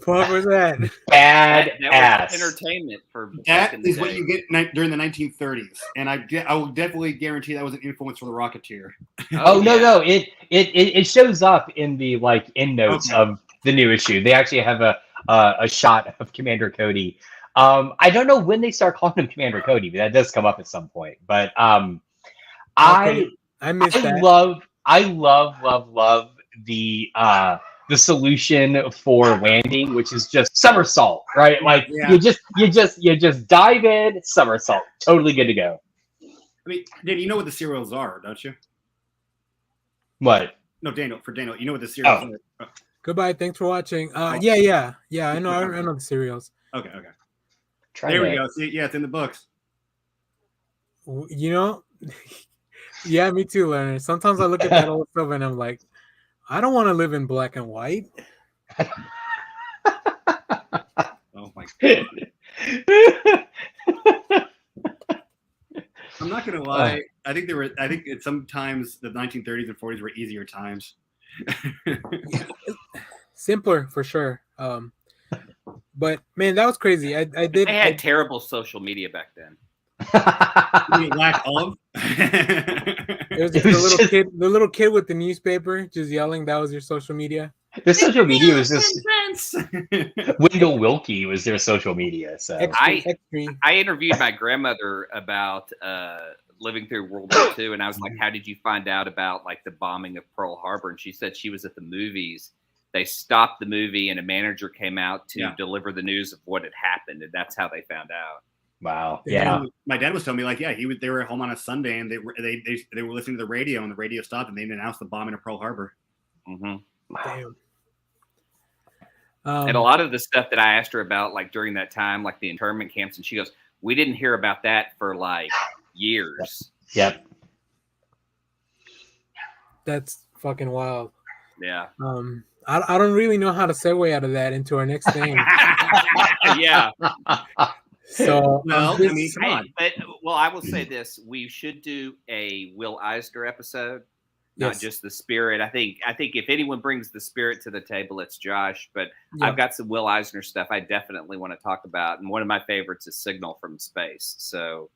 fuck was that? Bad That ass. was entertainment for back That in the is what day. you get during the 1930s, and I will definitely guarantee that was an influence for the Rocketeer. Oh yeah. no, it shows up in the like end notes Okay. of the new issue. They actually have a shot of Commander Cody. I don't know when they start calling him Commander Cody, but that does come up at some point. But Okay, I missed that. I love the solution for landing, which is just somersault, right? Like Yeah. you just dive in, somersault, totally good to go. I mean, Daniel, you know what the serials are, don't you? What? No, Daniel, you know what the serials are. Goodbye. Thanks for watching. Yeah. I know the serials. Okay. Try There we that. go. See, yeah, it's in the books. You know, yeah, me too, Leonard. Sometimes I look at that old stuff and I'm like, I don't want to live in black and white. Oh my god. I'm not gonna lie. I think sometimes the 1930s and 40s were easier times. Simpler for sure. But man, that was crazy. I did. They had terrible social media back then. You mean lack of? It was just the little kid with the newspaper just yelling. That was your social media. The social media was just Wendell Wilkie was their social media. So Extreme. I interviewed my grandmother about living through World War II, and I was like, "How did you find out about like the bombing of Pearl Harbor?" And she said she was at the movies. They stopped the movie, and a manager came out to deliver the news of what had happened, and that's how they found out. Wow. Yeah. My dad was telling me like, they were at home on a Sunday, and they were listening to the radio, and the radio stopped, and they announced the bombing of Pearl Harbor. Mm-hmm. Damn. And a lot of the stuff that I asked her about, like during that time, like the internment camps, and she goes, "We didn't hear about that for like years." Yep. That's fucking wild. Yeah. I don't really know how to segue out of that into our next thing. Yeah. So well, I mean, come on. I will say this: we should do a Will Eisner episode, not just the spirit. I think if anyone brings the spirit to the table, it's Josh. But I've got some Will Eisner stuff I definitely want to talk about, and one of my favorites is Signal from Space. So,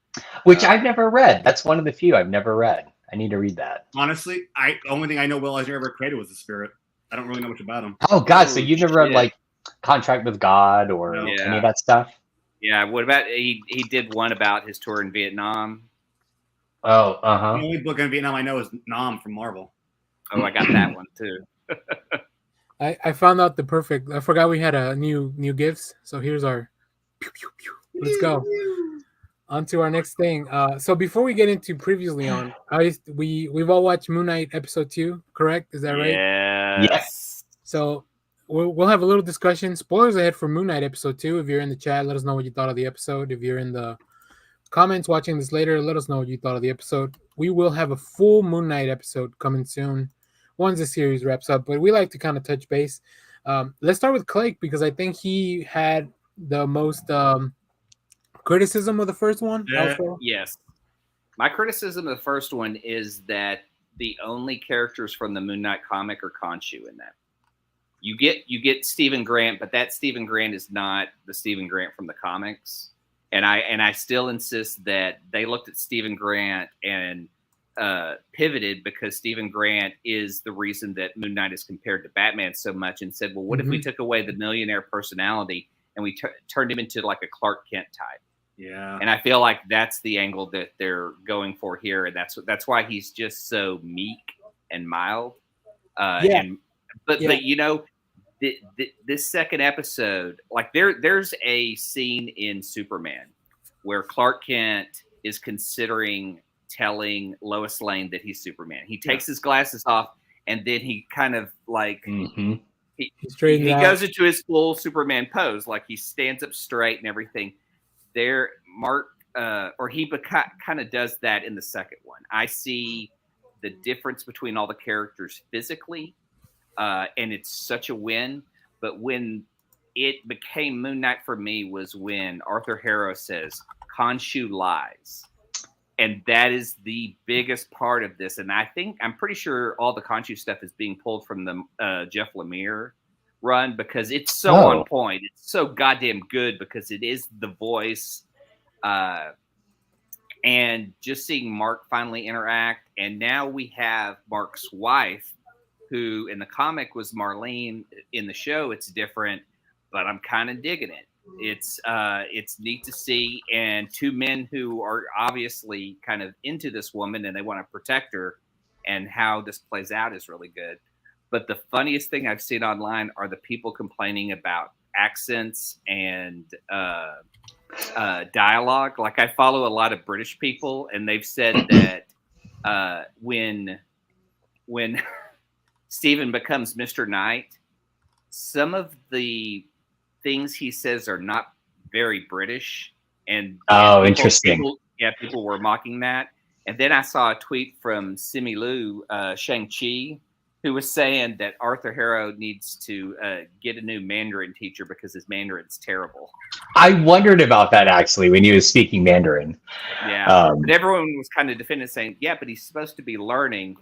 which I've never read. That's one of the few I've never read. I need to read that. Honestly, the only thing I know Will Eisner ever created was the spirit. I don't really know much about him. Oh God! So you've never read like Contract with God or any of that stuff? Yeah. What about he did one about his tour in Vietnam? Oh, The only book in Vietnam I know is Nam from Marvel. Oh, I got that one too. I found out the perfect. I forgot we had a new gifts. So here's our. Pew, pew, pew. Let's go. On to our next thing. So before we get into previously on, we've all watched Moon Knight episode 2, correct? Is that right? Yes. So we'll have a little discussion. Spoilers ahead for Moon Knight episode 2. If you're in the chat, let us know what you thought of the episode. If you're in the comments watching this later, let us know what you thought of the episode. We will have a full Moon Knight episode coming soon once the series wraps up, but we like to kind of touch base. Let's start with Clay because I think he had the most criticism of the first one. Yes. My criticism of the first one is that the only characters from the Moon Knight comic are Khonshu in that. You get Stephen Grant, but that Stephen Grant is not the Stephen Grant from the comics. And I still insist that they looked at Stephen Grant and pivoted because Stephen Grant is the reason that Moon Knight is compared to Batman so much, and said, well, what if we took away the millionaire personality and we turned him into like a Clark Kent type? Yeah. And I feel like that's the angle that they're going for here, and that's why he's just so meek and mild. But you know, this second episode, like there's a scene in Superman where Clark Kent is considering telling Lois Lane that he's Superman. He takes his glasses off, and then he kind of like he goes into his full Superman pose, like he stands up straight and everything. There, Mark, he kind of does that in the second one. I see the difference between all the characters physically, and it's such a win. But when it became Moon Knight for me was when Arthur Harrow says, Khonshu lies. And that is the biggest part of this. And I'm pretty sure all the Khonshu stuff is being pulled from the Jeff Lemire run because it's so on point. It's so goddamn good because it is the voice. And just seeing Mark finally interact. And now we have Mark's wife, who in the comic was Marlene. In the show, it's different, but I'm kind of digging it. It's neat to see, and two men who are obviously kind of into this woman and they want to protect her, and how this plays out is really good. But the funniest thing I've seen online are the people complaining about accents and dialogue. Like I follow a lot of British people, and they've said that when Stephen becomes Mr. Knight, some of the things he says are not very British. And interesting. People were mocking that. And then I saw a tweet from Simu Liu, Shang-Chi, who was saying that Arthur Harrow needs to get a new Mandarin teacher because his Mandarin's terrible. I wondered about that actually when he was speaking Mandarin. Yeah, but everyone was kind of defending, saying, yeah, but he's supposed to be learning.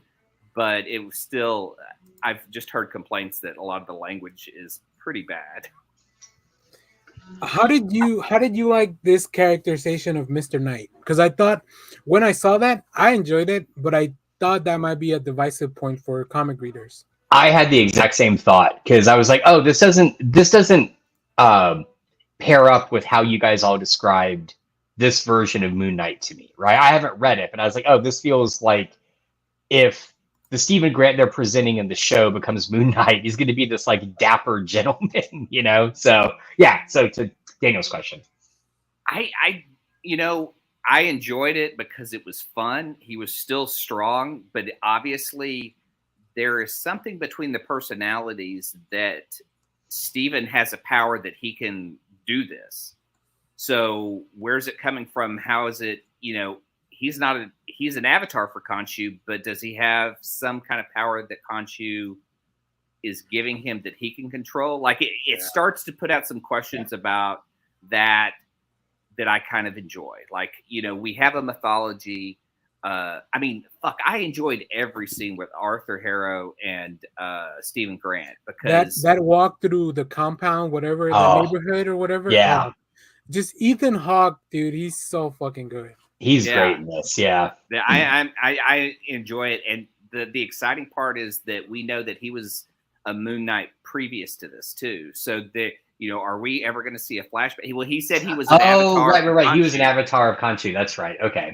But it was still, I've just heard complaints that a lot of the language is pretty bad. How did you like this characterization of Mr. Knight? Because I thought when I saw that, I enjoyed it, but I thought that might be a divisive point for comic readers. I had the exact same thought because I was like, oh, this doesn't pair up with how you guys all described this version of Moon Knight to me, right? I haven't read it, but I was like, oh, this feels like if the Stephen Grant they're presenting in the show becomes Moon Knight, he's going to be this like dapper gentleman, you know? So yeah. So to Daniel's question, I enjoyed it because it was fun. He was still strong, but obviously there is something between the personalities that Stephen has a power that he can do this. So where's it coming from? How is it, he's an avatar for Khonshu, but does he have some kind of power that Khonshu is giving him that he can control? Like it starts to put out some questions about that I kind of enjoy. Like, we have a mythology. I enjoyed every scene with Arthur Harrow and Stephen Grant because that walk through the compound, whatever, the neighborhood or whatever. Yeah. Just Ethan Hawke, dude, he's so fucking good. He's great in this. Yeah. I enjoy it. And the exciting part is that we know that he was a Moon Knight previous to this too. So are we ever going to see a flashback? Well, he said he was an avatar. Right. He was an avatar of Khonshu. That's right. Okay.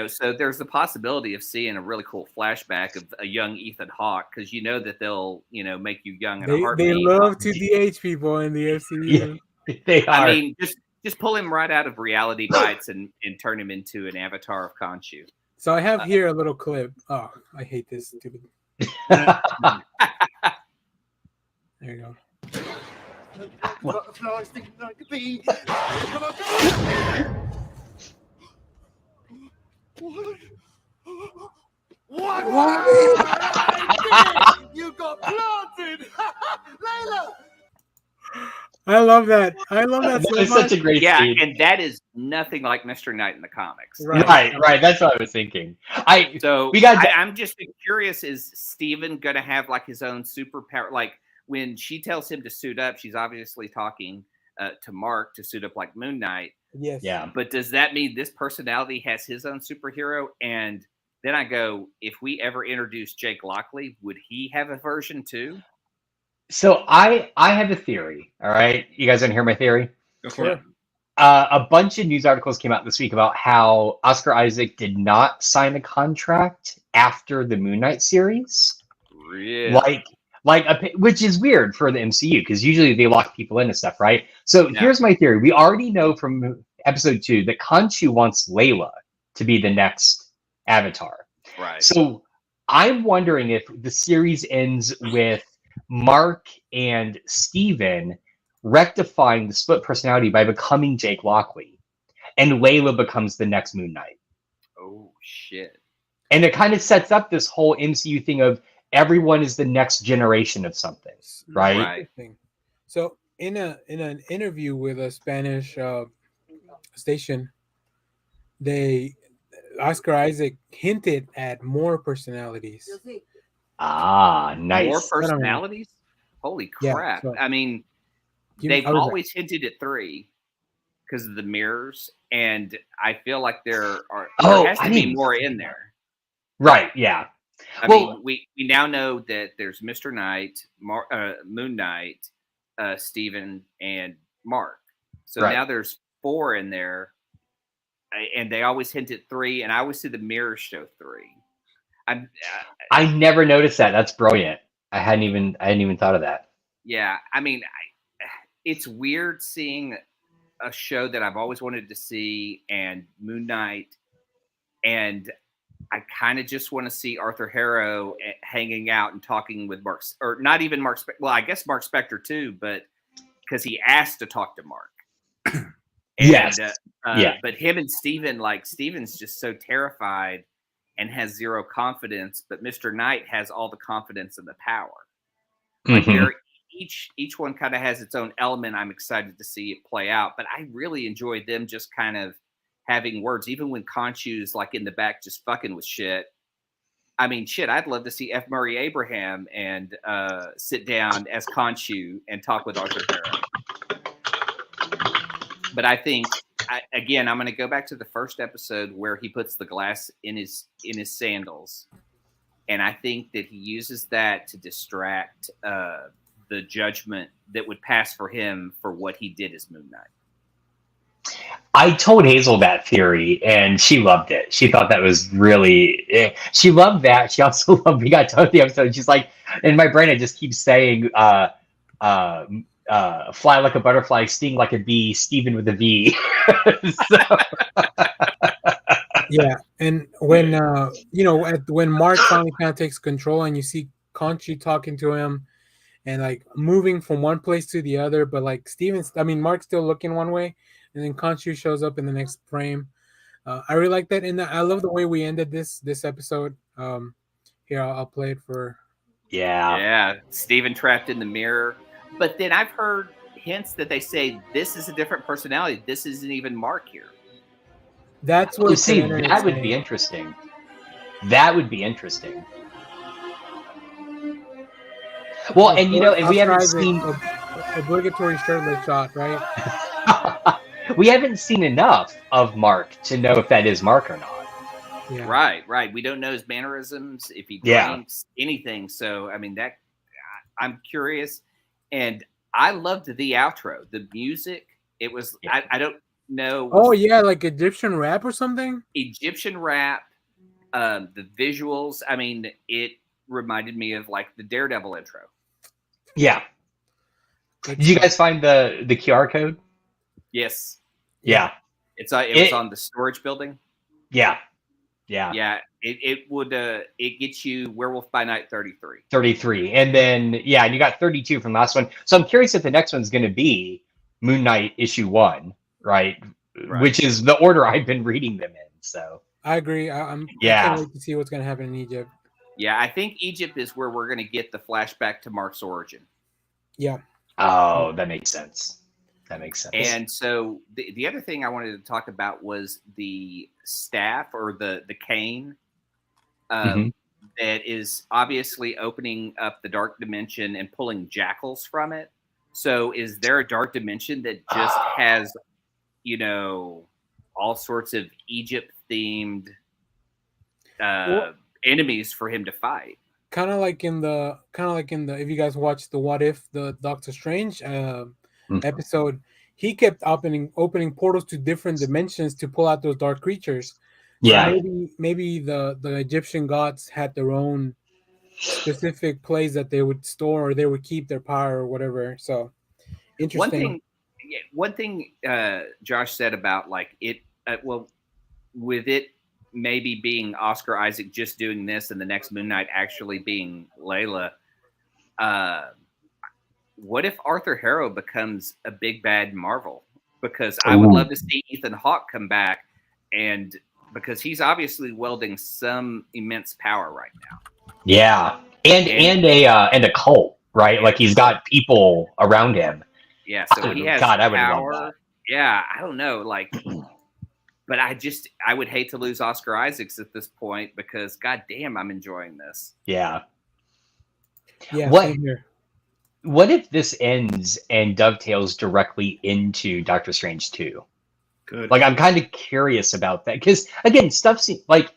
So there's the possibility of seeing a really cool flashback of a young Ethan Hawke because that they'll, make you young in a heartbeat. They love to DH people in the FCU. Yeah, they are. I mean, just pull him right out of Reality Bites and turn him into an avatar of Khonshu. So I have here a little clip. Oh, I hate this stupid. There you go. What? You got planted, Layla. I love that. I love that. That is such a great scene. And that is nothing like Mr. Knight in the comics. Right. That's what I was thinking. I'm just curious: is Steven going to have like his own superpower? Like when she tells him to suit up, she's obviously talking to Mark to suit up like Moon Knight. Yes. Yeah. But does that mean this personality has his own superhero? And then I go, if we ever introduce Jake Lockley, would he have a version too? So I have a theory. All right, you guys want to hear my theory? Go for it. A bunch of news articles came out this week about how Oscar Isaac did not sign a contract after the Moon Knight series. Really? Which is weird for the MCU because usually they lock people into stuff, right? So here's my theory. We already know from episode 2 that Khonshu wants Layla to be the next Avatar. Right. So I'm wondering if the series ends with Mark and Steven rectifying the split personality by becoming Jake Lockley, and Layla becomes the next Moon Knight. Oh shit! And it kind of sets up this whole MCU thing of everyone is the next generation of something, right? So in an interview with a Spanish station, Oscar Isaac hinted at more personalities. Ah, nice. More personalities? Holy crap. So, I mean, they've always hinted at 3 because of the mirrors, and I feel like there has to be more in there. Right, yeah. I mean, we now know that there's Mr. Knight, Moon Knight, Steven, and Mark. So now there's 4 in there, and they always hint at 3, and I always see the mirrors show 3. I never noticed that. That's brilliant. I hadn't even thought of that. Yeah, I mean, it's weird seeing a show that I've always wanted to see and Moon Knight, and I kind of just want to see Arthur Harrow hanging out and talking with Mark, or not even Mark. Well, I guess Mark Spector too, but because he asked to talk to Mark. Yes. But him and Steven, like Steven's just so terrified and has zero confidence, but Mr. Knight has all the confidence and the power. Like each one kind of has its own element. I'm excited to see it play out, but I really enjoyed them just kind of having words, even when Khonshu's like in the back just fucking with shit. I mean, shit, I'd love to see F. Murray Abraham and sit down as Khonshu and talk with Arthur Harrow. But I think, again, I'm going to go back to the first episode where he puts the glass in his sandals, And I think that he uses that to distract the judgment that would pass for him for what he did as Moon Knight. I told Hazel that theory, and she loved it. She thought that was really. She loved that. She also loved. We got to the episode. She's like, in my brain, I just keep saying, "Fly like a butterfly, sting like a bee, Steven with a V." So. Yeah, and when when Mark finally kind of takes control, and you see Conchi talking to him, and like moving from one place to the other, but like Mark's still looking one way, and then Conchi shows up in the next frame. I really like that, and I love the way we ended this episode. Here, I'll play it for. Yeah, Steven trapped in the mirror, but then I've heard hints that they say this is a different personality. This isn't even Mark here. That's what. See, that would be interesting. That would be interesting. Well, and and we haven't seen obligatory shirtless shot, right? We haven't seen enough of Mark to know if that is Mark or not. Yeah. Right. We don't know his mannerisms, if he drinks, anything. So, I mean, that I'm curious, and I loved the outro, the music. It was I don't know. Oh yeah, like Egyptian rap or something. Egyptian rap, the visuals. I mean, it reminded me of like the Daredevil intro. Yeah. Did you guys find the QR code? Yes. Yeah. It was on the storage building. Yeah. It gets you Werewolf by Night 33. 33, and then and you got 32 from the last one. So I'm curious if the next one's going to be Moon Knight issue 1. Right, which is the order I've been reading them in. So I agree. I can't wait to see what's going to happen in Egypt. Yeah, I think Egypt is where we're going to get the flashback to Mark's origin. Yeah. Oh, that makes sense. And so the other thing I wanted to talk about was the staff or the cane that is obviously opening up the dark dimension and pulling jackals from it. So is there a dark dimension that just has all sorts of Egypt-themed enemies for him to fight? Kind of like in the if you guys watched the What If, the Doctor Strange episode, he kept opening portals to different dimensions to pull out those dark creatures. Yeah, so maybe the Egyptian gods had their own specific place that they would store or they would keep their power or whatever. So interesting. One thing Josh said about like it, with it maybe being Oscar Isaac just doing this and the next Moon Knight actually being Layla. What if Arthur Harrow becomes a big bad Marvel? Because I would love to see Ethan Hawke come back, and because he's obviously wielding some immense power right now. Yeah, and a cult, right? Like he's got people around him. Yeah, so he has I would power. love that. Yeah, I don't know, like, but I would hate to lose Oscar Isaacs at this point because, goddamn, I'm enjoying this. Yeah. Yeah. What if this ends and dovetails directly into Doctor Strange 2? Good. Like, I'm kind of curious about that because, again, like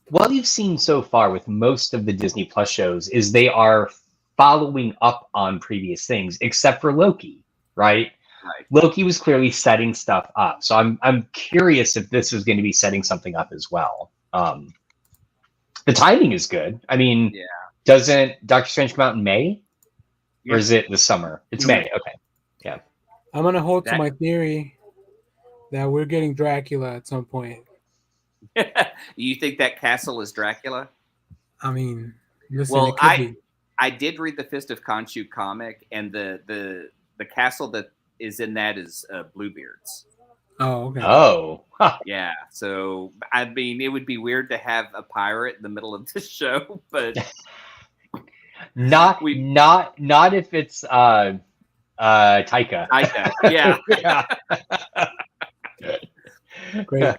what we've seen so far with most of the Disney Plus shows is they are following up on previous things, except for Loki, right? Right. Loki was clearly setting stuff up, so I'm curious if this is going to be setting something up as well. The timing is good. I mean, doesn't Doctor Strange come out in May? Or is it the summer? It's May. Okay. Yeah. I'm going to hold to my theory that we're getting Dracula at some point. You think that castle is Dracula? I mean, listen, well, I did read the Fist of Khonshu comic, and the castle that is in that is Bluebeard's. Oh, okay. Oh. Yeah. So, I mean, it would be weird to have a pirate in the middle of the show, but... Not if it's Taika. Taika, yeah. Great.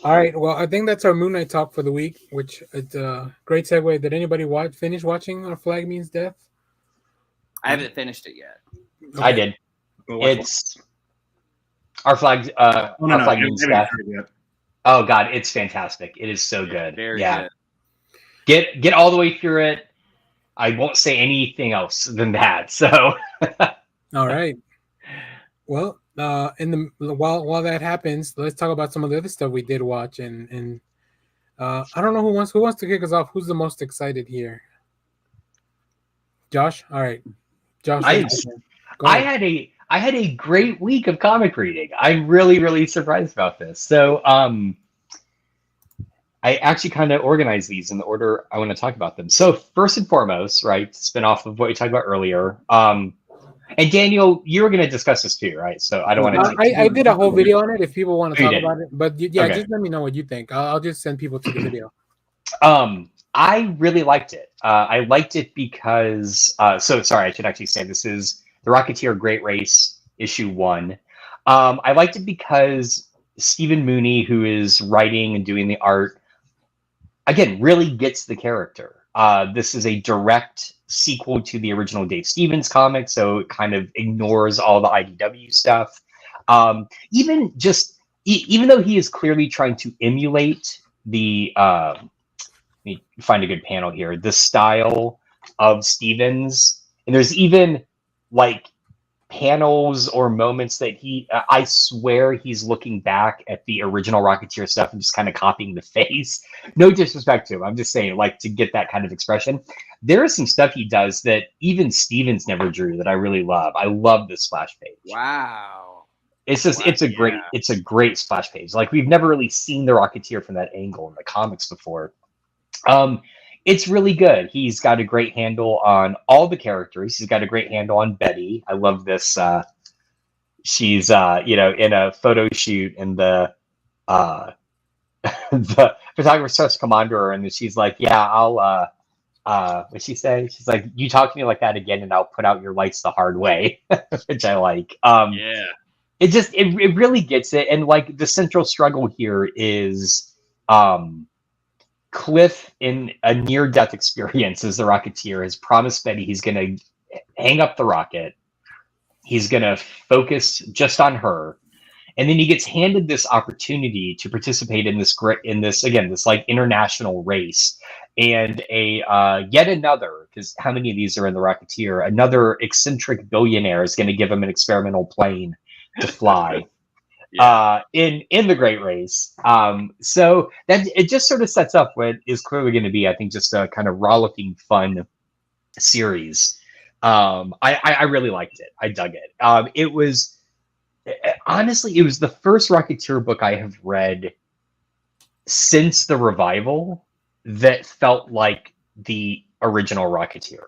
All right. Well, I think that's our Moon Knight talk for the week, which it's a great segue. Did anybody finish watching Our Flag Means Death? I haven't finished it yet. Okay. I did. It's Our Flag. Our Flag Means Death. Oh God, it's fantastic. It is so good. Very good. Get all the way through it. I won't say anything else than that. So, all right. Well, while that happens, let's talk about some of the other stuff we did watch. And I don't know who wants to kick us off. Who's the most excited here? Josh. All right, Josh. I had a great week of comic reading. I'm really surprised about this. So, I actually kind of organized these in the order I want to talk about them. So first and foremost, right, spin off of what we talked about earlier. And Daniel, you were going to discuss this too, right? So I don't want to. I did a whole video on it. If people want to talk did? about it, but yeah, just let me know what you think. I'll just send people to the video. I really liked it. I liked it because. So sorry, I should actually say this is the Rocketeer Great Race issue 1. I liked it because Stephen Mooney, who is writing and doing the art, again, really gets the character. This is a direct sequel to the original Dave Stevens comic, so it kind of ignores all the IDW stuff. Even though he is clearly trying to emulate the, let me find a good panel here, the style of Stevens, and there's even like panels or moments that I swear he's looking back at the original Rocketeer stuff and just kind of copying the face. No disrespect to him. I'm just saying, like, to get that kind of expression. There is some stuff he does that even Stevens never drew that I really love. I love this splash page. Wow. It's a great splash page. Like, we've never really seen the Rocketeer from that angle in the comics before. It's really good. He's got a great handle on all the characters. He's got a great handle on Betty. I love this. She's in a photo shoot, and the photographer starts to come on to her, and she's like, "Yeah, I'll." What'd she say? She's like, "You talk to me like that again, and I'll put out your lights the hard way," which I like. Yeah. It really gets it, and like the central struggle here is Cliff, in a near-death experience as the Rocketeer, has promised Betty he's going to hang up the rocket. He's going to focus just on her. And then he gets handed this opportunity to participate in this like international race. And yet another, because how many of these are in the Rocketeer? Another eccentric billionaire is going to give him an experimental plane to fly. In the Great Race. So that it just sort of sets up what is clearly going to be, I think, just a kind of rollicking fun series. I really liked it. I dug it. It was the first Rocketeer book I have read since the revival that felt like the original Rocketeer.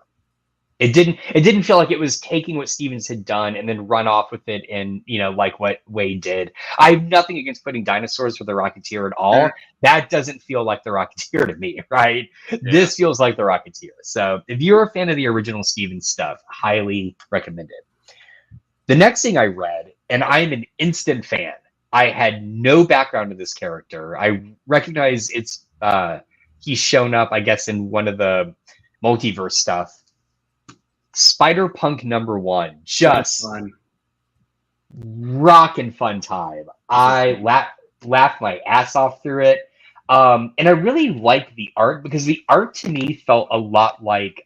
It didn't feel like it was taking what Stevens had done and then run off with it in, like what Wade did. I have nothing against putting dinosaurs with the Rocketeer at all. That doesn't feel like the Rocketeer to me, right? Yeah. This feels like the Rocketeer. So if you're a fan of the original Stevens stuff, highly recommend it. The next thing I read, and I'm an instant fan. I had no background in this character. I recognize he's shown up, I guess, in one of the multiverse stuff. Spider-Punk #1, just rockin' fun time. I laughed my ass off through it. And I really like the art, because the art to me felt a lot like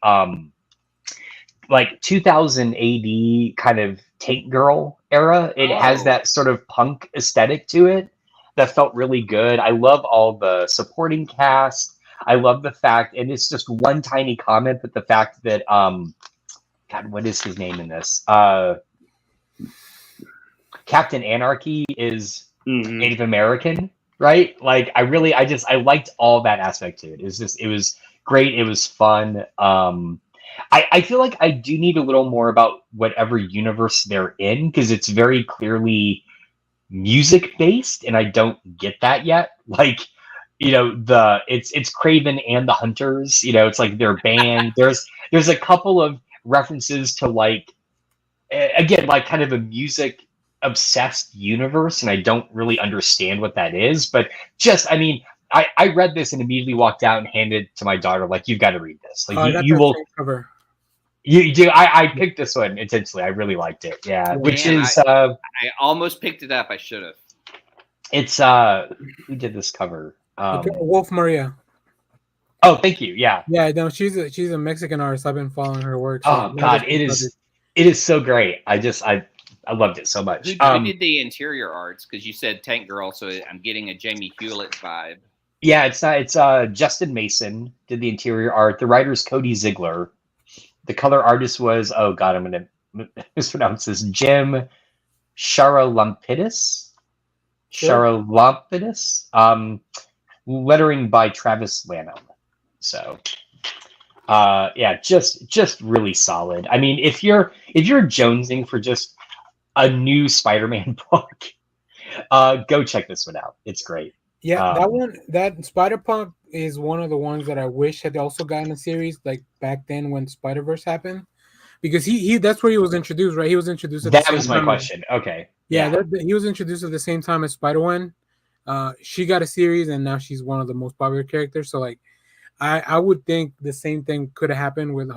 2000 AD kind of Tank Girl era. It has that sort of punk aesthetic to it that felt really good. I love all the supporting cast. I love the fact, and it's just one tiny comment, but the fact that God, what is his name in this? Captain Anarchy is Native American, right? Like, I liked all that aspect to it. It was great. It was fun. I feel like I do need a little more about whatever universe they're in, because it's very clearly music based, and I don't get that yet. Like, it's Craven and the Hunters. It's like their band. There's a couple of references to again, kind of a music obsessed universe, and I don't really understand what that is, but I read this and immediately walked out and handed it to my daughter, like, you've got to read this. Like, you will cover. You do. I picked this one intentionally. I really liked it. Yeah. I almost picked it up. I should have. It's who did this cover? Wolf Maria. Oh, thank you. Yeah. Yeah, no, she's a Mexican artist. I've been following her work. Oh God, it is so great. I loved it so much. Who did the interior arts? Because you said Tank Girl, so I'm getting a Jamie Hewlett vibe. Yeah, it's Justin Mason did the interior art. The writer's Cody Ziegler. The color artist was, oh God, I'm gonna mispronounce this, Jim Charalampidis. Charalampidis. Lettering by Travis Lanham. So yeah, just really solid. I mean, if you're jonesing for just a new Spider-Man book, go check this one out. It's great. Yeah, that Spider-Punk is one of the ones that I wish had also gotten a series like back then when Spider-Verse happened, because he that's where he was introduced, right? He was introduced at the that was same my time question. Okay. Yeah, he was introduced at the same time as Spider-Gwen. She got a series, and now she's one of the most popular characters. So like, I would think the same thing could have happened with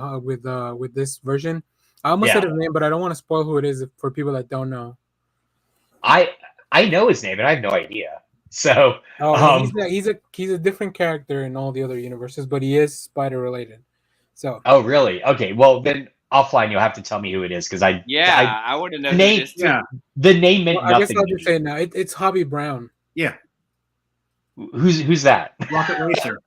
this version. I almost said his name, but I don't want to spoil who it is for people that don't know. I know his name, and I have no idea. So he's a different character in all the other universes, but he is Spider related. So really? Okay. Well, then offline you'll have to tell me who it is, because I want to know the name. The name meant nothing. I guess I'll just say it now. It's Hobby Brown. Yeah. Who's that? Rocket Racer.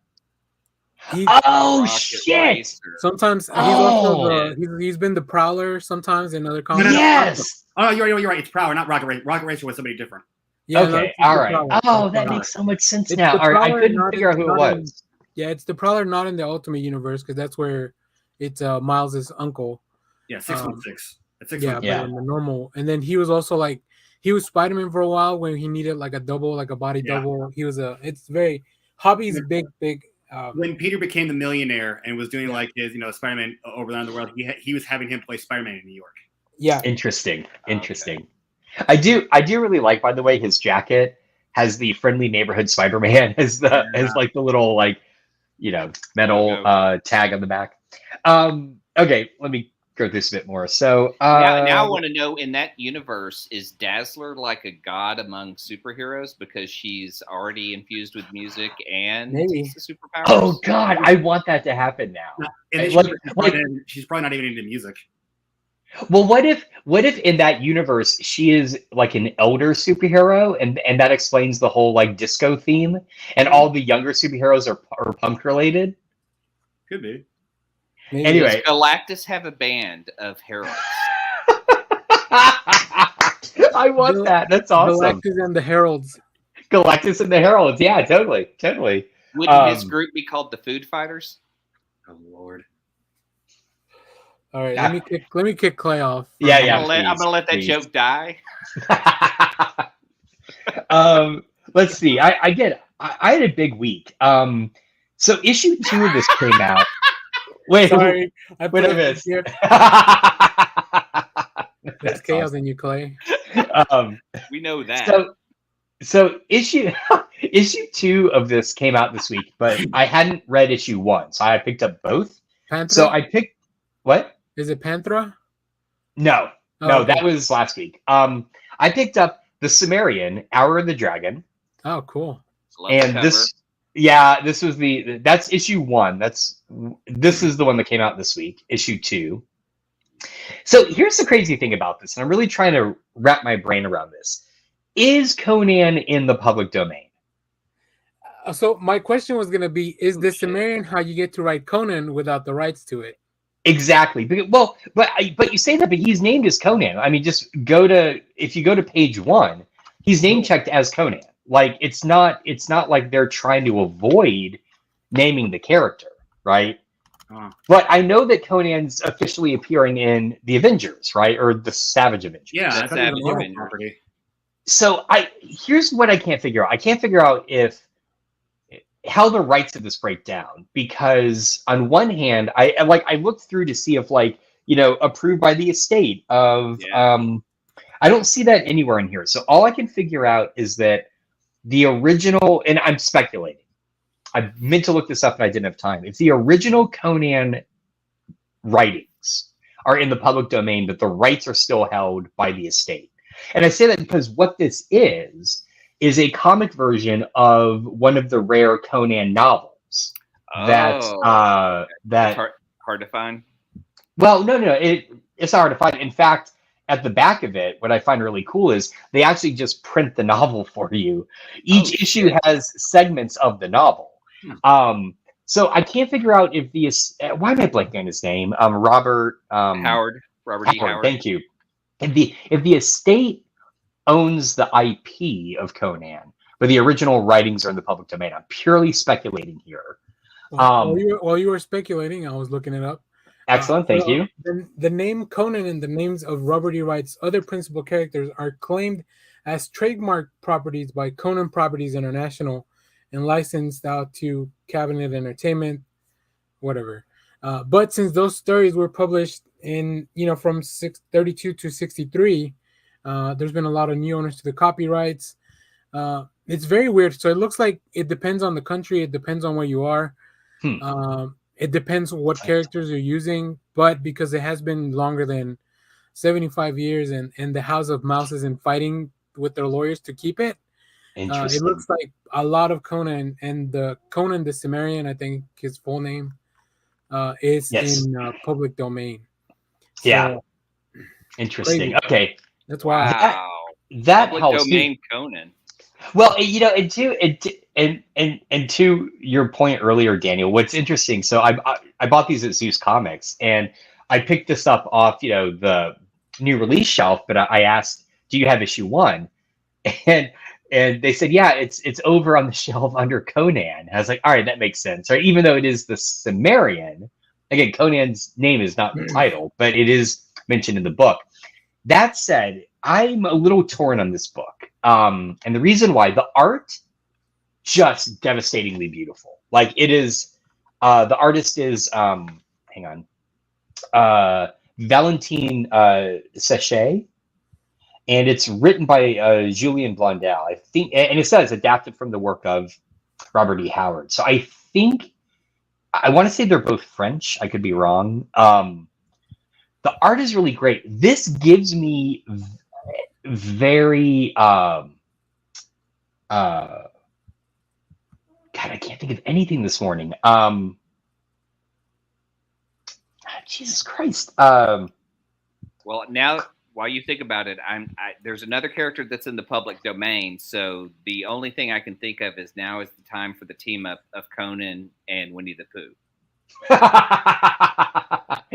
Shit! Sometimes he's been the Prowler sometimes in other comics. Yes. Oh, you're right. It's Prowler, not Rocket Racer. Rocket Racer was somebody different. Yeah, okay. All right. Prowler. That makes so much sense now. All right. I couldn't figure out who it was. It's the Prowler, not in the Ultimate Universe, because that's where it's Miles's uncle. Yeah, 616. That's 616. Yeah, but in the normal, and then he was also like he was Spider-Man for a while when he needed like a double, like a body double. He was it's very Hobby's big. When Peter became the millionaire and was doing like his, Spider-Man over around the world, he was having him play Spider-Man in New York. Yeah, interesting. Okay. I do really like, by the way, his jacket has the friendly neighborhood Spider-Man as like the little metal tag on the back. Okay, let me go through this a bit more. So now I want to know, in that universe, is Dazzler like a god among superheroes because she's already infused with music and superpowers? Oh God, I want that to happen now. She's probably not even into music. Well, what if in that universe she is like an elder superhero, and that explains the whole like disco theme, and all the younger superheroes are punk related? Could be. Maybe. Anyway, does Galactus have a band of heralds? I want that. That's awesome. Galactus and the Heralds. Galactus and the Heralds. Yeah, totally. Wouldn't his group be called the Food Fighters? Oh Lord. All right, let me kick Clay off. I'm gonna let that joke die. Let's see. I had a big week. So issue 2 of this came out. Wait, sorry, I put a miss. That's chaos in you, Clay. We know that. So issue 2 of this came out this week, but I hadn't read issue 1, so I picked up both. Panthra? So I picked what? Is it Panthra? No, okay. That was last week. I picked up The Sumerian, Hour of the Dragon. Oh, cool. And this was that's issue 1. This is the one that came out this week, issue 2. So here's the crazy thing about this, and I'm really trying to wrap my brain around this. Is Conan in the public domain? So my question was going to be, is The Sumerian how you get to write Conan without the rights to it? Exactly. But you say that, but he's named as Conan. I mean, if you go to page 1, he's name checked as Conan. Like it's not like they're trying to avoid naming the character, right? But I know that Conan's officially appearing in the Avengers, right, or the Savage Avengers. Yeah, that's Savage Avengers property. So here's what I can't figure out. I can't figure out how the rights of this break down, because on one hand, I looked through to see if approved by the estate of I don't see that anywhere in here. So all I can figure out is that the original, and I'm speculating, I meant to look this up and I didn't have time. If the original Conan writings are in the public domain, but the rights are still held by the estate. And I say that because what this is a comic version of one of the rare Conan novels. that Oh, that it's hard to find. well, no, it's hard to find. In fact, at the back of it, what I find really cool is they actually just print the novel for you. Each issue shit. has segments of the novel. Hmm. So I can't figure out if the why am I blanking on his name? Robert Robert E. Howard. Thank you. If the estate owns the IP of Conan, but the original writings are in the public domain. I'm purely speculating here. While you were speculating, I was looking it up. Excellent, thank you. The name Conan and the names of Robert E. Wright's other principal characters are claimed as trademark properties by Conan Properties International and licensed out to Cabinet Entertainment, whatever. But since those stories were published in, from 632 to 63, there's been a lot of new owners to the copyrights. It's very weird. So it looks like it depends on the country. It depends on where you are. It depends on what characters you're using. But because it has been longer than 75 years and the House of Mouse is in fighting with their lawyers to keep it, it looks like a lot of Conan and the Conan the Cimmerian, I think his full name, is in public domain. So, yeah. Interesting. Crazy. Okay. That's why. Wow. That Public helps. domain Conan. Well, and to your point earlier, Daniel, what's interesting. So I bought these at Zeus Comics, and I picked this up off the new release shelf. But I asked, "Do you have issue 1?" And they said, "Yeah, it's over on the shelf under Conan." I was like, "All right, that makes sense, right?" Even though it is the Cimmerian, again, Conan's name is not the title, but it is mentioned in the book. That said, I'm a little torn on this book. And the reason why, the art, just devastatingly beautiful. Like it is, the artist is, hang on, Valentine Sachet, and it's written by Julien Blondel, I think, and it says adapted from the work of Robert E. Howard. So I think, I want to say they're both French. I could be wrong. The art is really great. This gives me very God, I can't think of anything this morning. Jesus Christ. Well, now while you think about it, there's another character that's in the public domain. So the only thing I can think of is now is the time for the team up of Conan and Winnie the Pooh.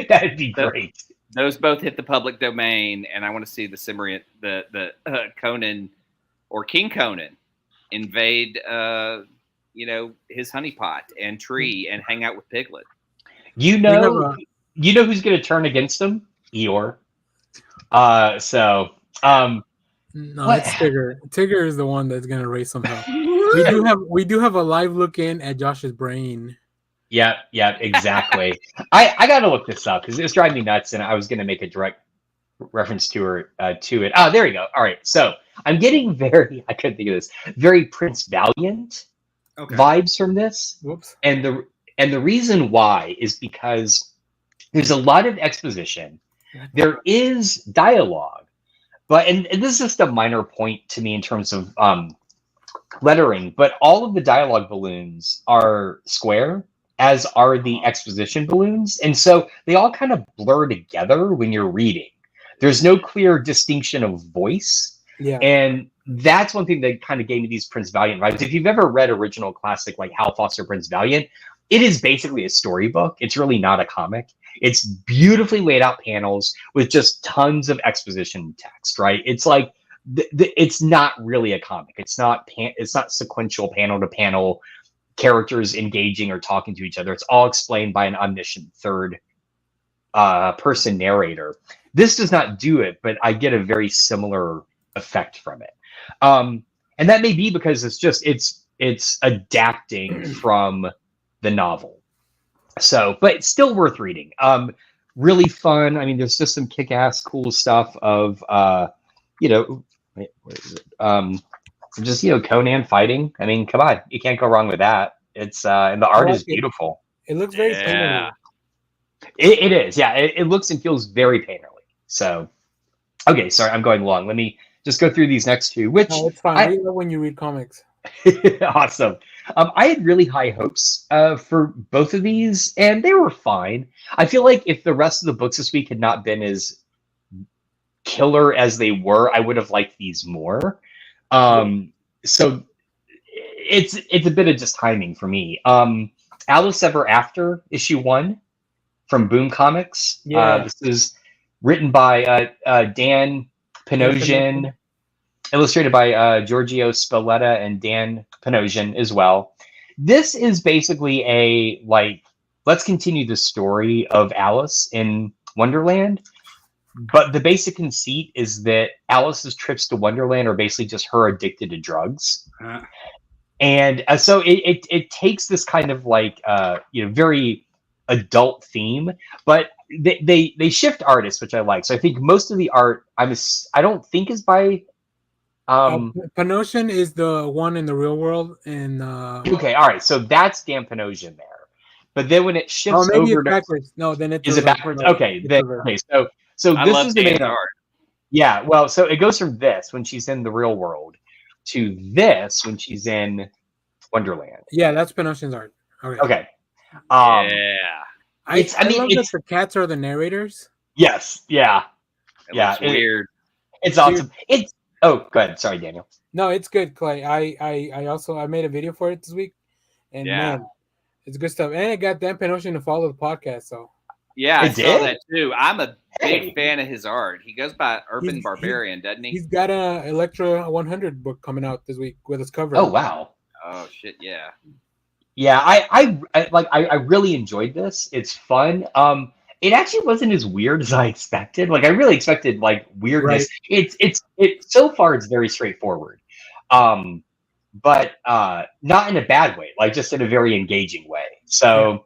That'd be great. Those both hit the public domain, and I want to see the Cimmerian, the Conan or King Conan invade, his honeypot and tree and hang out with Piglet. You know who's going to turn against him? Eeyore. No, it's Tigger. Tigger is the one that's going to raise some hell. We do have a live look in at Josh's brain. Yeah, exactly. I got to look this up because it was driving me nuts, and I was going to make a direct reference to it. Oh, there you go. All right, so I'm getting I couldn't think of this, very Prince Valiant vibes from this. Whoops. And the reason why is because there's a lot of exposition. There is dialogue, but and this is just a minor point to me in terms of lettering, but all of the dialogue balloons are square, as are the exposition balloons. And so they all kind of blur together when you're reading. There's no clear distinction of voice. Yeah. And that's one thing that kind of gave me these Prince Valiant vibes. If you've ever read original classic like Hal Foster Prince Valiant, it is basically a storybook. It's really not a comic. It's beautifully laid out panels with just tons of exposition text, right? It's like, it's not really a comic. It's not sequential panel to panel characters engaging or talking to each other. It's all explained by an omniscient third person narrator. This does not do it, but I get a very similar effect from it. And that may be because it's adapting from the novel. So, but it's still worth reading. Really fun. I mean, there's just some kick-ass cool stuff of where is it? Just Conan fighting. I mean, come on, you can't go wrong with that. It's and the art is beautiful. It looks very painterly. It is, yeah. It looks and feels very painterly. So, okay, sorry, I'm going long. Let me just go through these next two. Which it's fine. I love when you read comics. Awesome. I had really high hopes for both of these, and they were fine. I feel like if the rest of the books this week had not been as killer as they were, I would have liked these more. So it's a bit of just timing for me. Alice Ever After issue 1 from Boom Comics. This is written by Dan Panosian, illustrated by Giorgio Spalletta and Dan Panosian as well. This is basically a let's continue the story of Alice in Wonderland. But the basic conceit is that Alice's trips to Wonderland are basically just her addicted to drugs. And so it takes this kind of very adult theme, but they shift artists, which I like. So I think most of the art I don't think is by Panosian is the one in the real world, and okay, all right, so that's Dan Panosian there. But then when it shifts maybe over it's backwards. No, then it's is it backwards? Okay, so I this love is the Dan's main art. Yeah, well, so it goes from this when she's in the real world to this when she's in Wonderland. Yeah, that's Panosian's art. Okay. Yeah. I love that the cats are the narrators. Yes. Yeah. It looks weird. It's awesome. Go ahead. Sorry, Daniel. No, it's good, Clay. I made a video for it this week, and man, it's good stuff. And it got Dan Panosian to follow the podcast. So yeah, I saw that too. I'm a big fan of his art. He goes by Urban Barbarian, doesn't he? He's got a Electra 100 book coming out this week with his cover. Oh wow. Oh shit, yeah. Yeah, I really enjoyed this. It's fun. It actually wasn't as weird as I expected. I really expected weirdness. Right. It's so far it's very straightforward. But not in a bad way, just in a very engaging way. So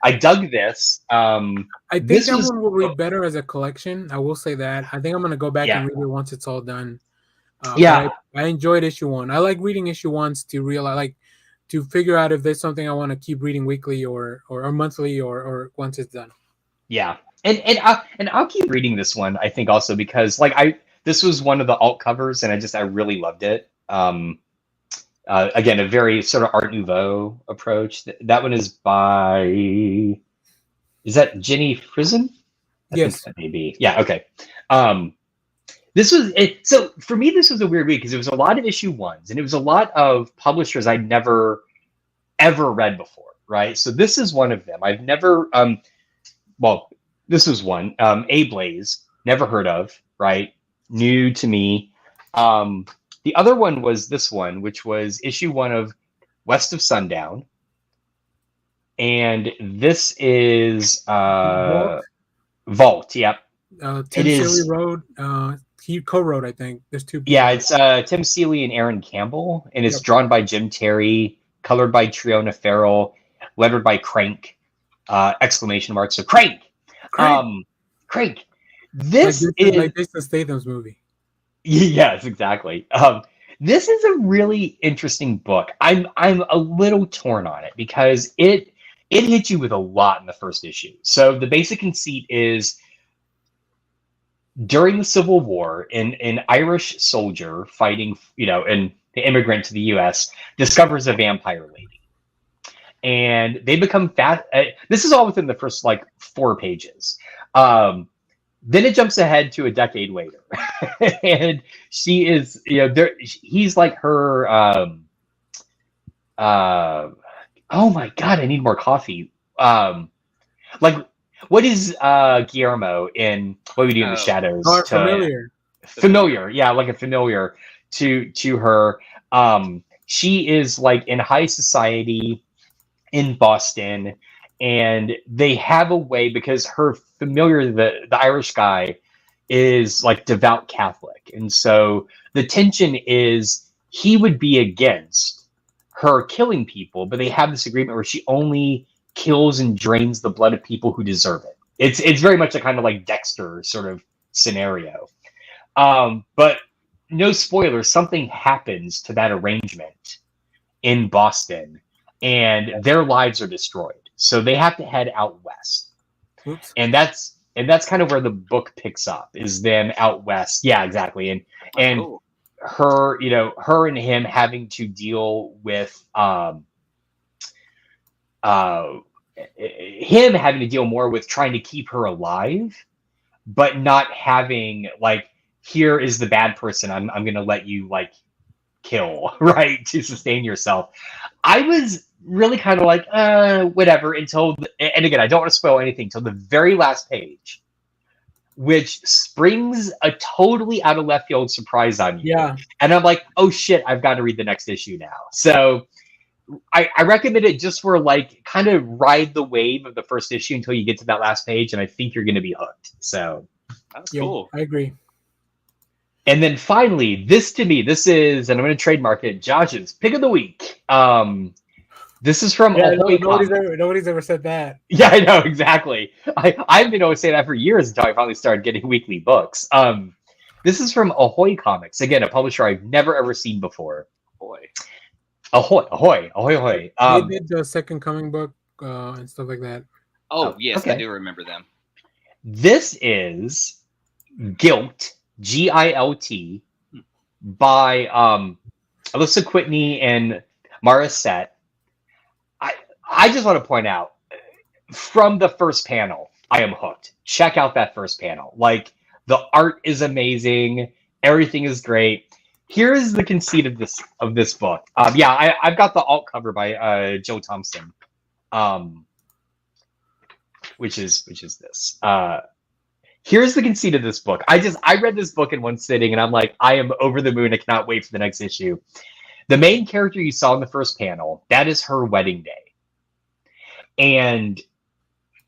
I dug this. I think this one will read better as a collection. I will say that. I think I'm gonna go back and read it once it's all done. I enjoyed issue 1. I like reading issue 1s to realize, to figure out if there's something I want to keep reading weekly or monthly or once it's done. Yeah, and I'll keep reading this one. I think also because this was one of the alt covers, and I really loved it. Again, a very sort of Art Nouveau approach. That one is by, is that Jenny Frison? Yes, maybe. Yeah. Okay. This was it. So for me, this was a weird week because it was a lot of issue 1s, and it was a lot of publishers I'd never ever read before. Right. So this is one of them. I've never. This was one. Ablaze, never heard of. Right. New to me. The other one was this one, which was issue 1 of West of Sundown. And this is Vault. Yep. Tim Seeley wrote. He co-wrote, I think. There's 2 people. Yeah, it's Tim Seeley and Aaron Campbell, and it's drawn by Jim Terry, colored by Triona Farrell, lettered by Crank! Exclamation mark. So Crank! Crank! This is like Jason Statham's movie. Yes, exactly. This is a really interesting book. I'm a little torn on it because it hit you with a lot in the first issue. So the basic conceit is during the Civil War, an Irish soldier fighting, and the immigrant to the U.S. discovers a vampire lady, and they become fat. This is all within the first 4 pages. Then it jumps ahead to a decade later, and she is, he's like her. Oh my God, I need more coffee. What is Guillermo in What We Do in the Shadows? Familiar, yeah, like a familiar to her. She is in high society in Boston, and they have a way because her familiar, the Irish guy, is devout Catholic, and so the tension is he would be against her killing people, but they have this agreement where she only kills and drains the blood of people who deserve it. It's very much a kind of Dexter sort of scenario. But no spoilers, something happens to that arrangement in Boston, and their lives are destroyed. So they have to head out west. Oops. And that's kind of where the book picks up, is them out west. Yeah, exactly. And her, her and him having to deal with him having to deal more with trying to keep her alive, but not having like, here is the bad person I'm gonna let you like kill, right, to sustain yourself. I was really kind of like, whatever, until and again, I don't want to spoil anything until the very last page, which springs a totally out of left field surprise on you. Yeah. And I'm like, oh shit, I've got to read the next issue now. So I recommend it just for like kind of ride the wave of the first issue until you get to that last page, and I think you're going to be hooked. So That's cool. I agree. And then finally, this is, and I'm going to trademark it, Josh's pick of the week. This is from nobody's ever said that. Yeah, I know, exactly. I've been always saying that for years until I finally started getting weekly books. This is from Ahoy Comics, again, a publisher I've never ever seen before. Ahoy. They did the Second Coming book and stuff like that. Oh, yes, okay. I do remember them. This is Guilt, Gilt, by Alyssa Whitney and Mara Sett. I just want to point out, from the first panel, I am hooked. Check out that first panel. Like, the art is amazing. Everything is great. Here's the conceit of this book. I've got the alt cover by Joe Thompson, which is this. Here's the conceit of this book. I read this book in one sitting, and I'm like, I am over the moon. I cannot wait for the next issue. The main character you saw in the first panel, that is her wedding day. And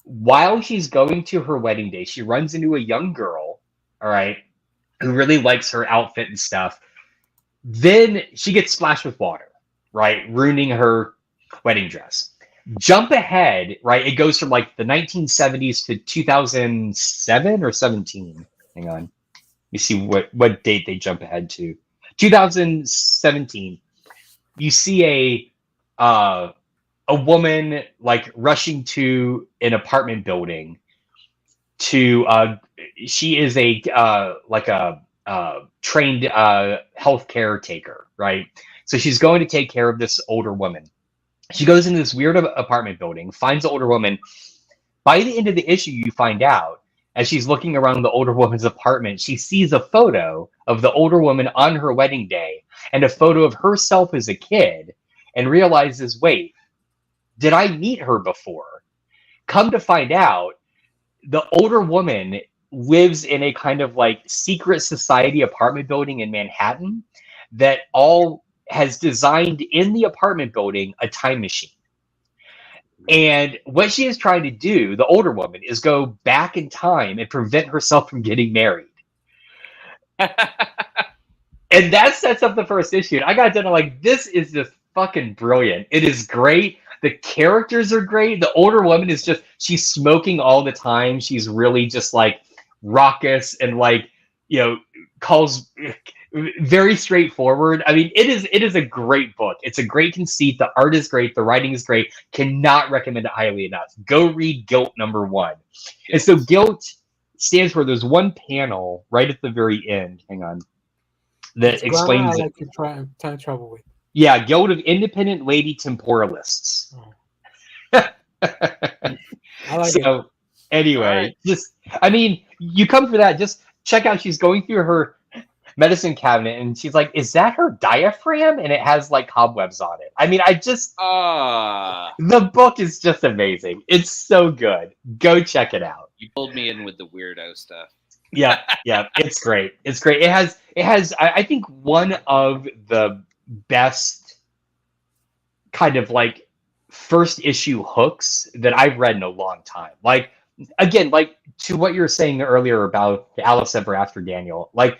while she's going to her wedding day, she runs into a young girl, all right, who really likes her outfit and stuff. Then she gets splashed with water, right, ruining her wedding dress. Jump ahead, right? It goes from like the 1970s to 2007 or 17. Hang on. You see what date they jump ahead to. 2017. You see a woman like rushing to an apartment building to she is a trained healthcare taker, right? So she's going to take care of this older woman. She goes into this weird apartment building, finds the older woman. By the end of the issue, you find out, as she's looking around the older woman's apartment, she sees a photo of the older woman on her wedding day and a photo of herself as a kid, and realizes, wait, did I meet her before? Come to find out, the older woman lives in a kind of like secret society apartment building in Manhattan that all has designed in the apartment building a time machine. And what she is trying to do, the older woman, is go back in time and prevent herself from getting married. And that sets up the first issue. And I got done like, this is just fucking brilliant. It is great. The characters are great. The older woman is just, she's smoking all the time. She's really just like raucous and like, calls very straightforward. I mean, it is a great book. It's a great conceit. The art is great. The writing is great. Cannot recommend it highly enough. Go read Guilt #1. And so Guilt stands for, there's one panel right at the very end. Hang on. That explains I like to time travel with. Yeah, Guild of Independent Lady Temporalists. Oh. I like it. Anyway, you come for that. Just check out. She's going through her medicine cabinet, and she's like, "Is that her diaphragm?" And it has like cobwebs on it. I mean, the book is just amazing. It's so good. Go check it out. You pulled me in with the weirdo stuff. Yeah, it's great. It's great. It has. I think one of the best kind of like first issue hooks that I've read in a long time. Like, again, like to what you were saying earlier about the Alice Ever After Daniel, like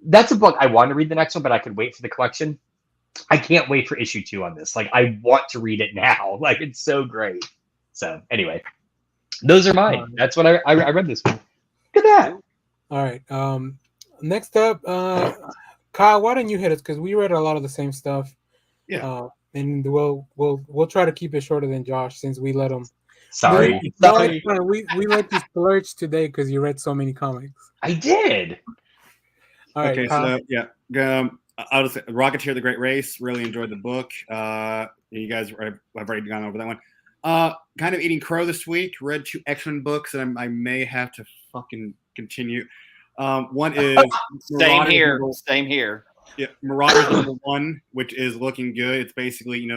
that's a book I want to read the next one, but I could wait for the collection. I can't wait for issue 2 on this. Like, I want to read it now. Like, it's so great. So anyway, those are mine. That's what I read this week. Look at that. All right. Next up, Kyle, why don't you hit us? Because we read a lot of the same stuff. Yeah. And we'll try to keep it shorter than Josh since we let him. Sorry. We let you splurge today because you read so many comics. I did. All right. Okay. Kyle. So I'll just say Rocketeer: The Great Race. Really enjoyed the book. You guys have already gone over that one. Kind of eating crow this week. Read 2 X-Men books, and I may have to fucking continue. One is Same here. Same here. Yeah, Marauders #1, which is looking good. It's basically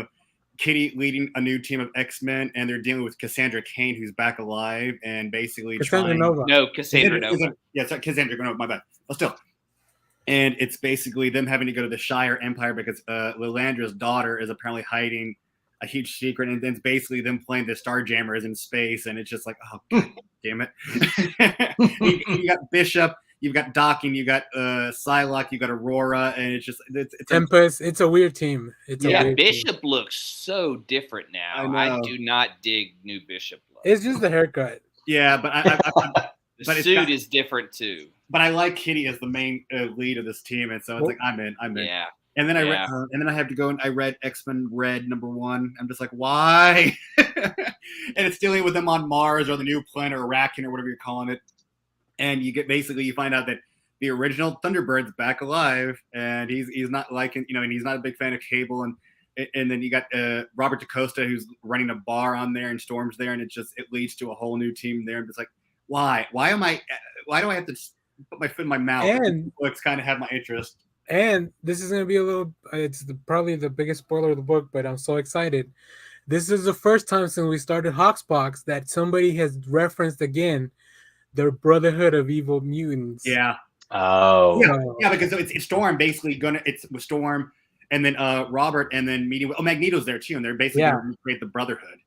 Kitty leading a new team of X-Men, and they're dealing with Cassandra Cain, who's back alive, and basically Cassandra Nova. No, Cassandra Nova. Yeah, sorry, Cassandra Nova. My bad. But still. And it's basically them having to go to the Shire Empire because Lilandra's daughter is apparently hiding a huge secret, and then it's basically them playing the Starjammers in space, and it's just like, oh, God damn it. you got Bishop, you've got Docking, you got Psylocke, you got Aurora, and it's just it's Tempest. It's a weird team. Bishop looks so different now. I do not dig new Bishop look. It's just the haircut. Yeah, but the suit is different too. But I like Kitty as the main lead of this team, and so it's like I'm in. Yeah. And then I have to go and I read X-Men Red #1. I'm just like, why? And it's dealing with them on Mars or the new planet or Arrakeen or whatever you're calling it. And you find out that the original Thunderbird's back alive, and he's not liking, and he's not a big fan of Cable, and then you got Robert DaCosta, who's running a bar on there, and Storm's there, and it leads to a whole new team there. I'm just like, why do I have to put my foot in my mouth? And books kind of have my interest. And this is going to be it's probably the biggest spoiler of the book, but I'm so excited. This is the first time since we started Hoxpox that somebody has referenced again the Brotherhood of Evil Mutants. Yeah. Oh. Yeah, because it's Storm basically it's with Storm, and then Robert, and then Magneto's there too, and they're basically going to recreate the Brotherhood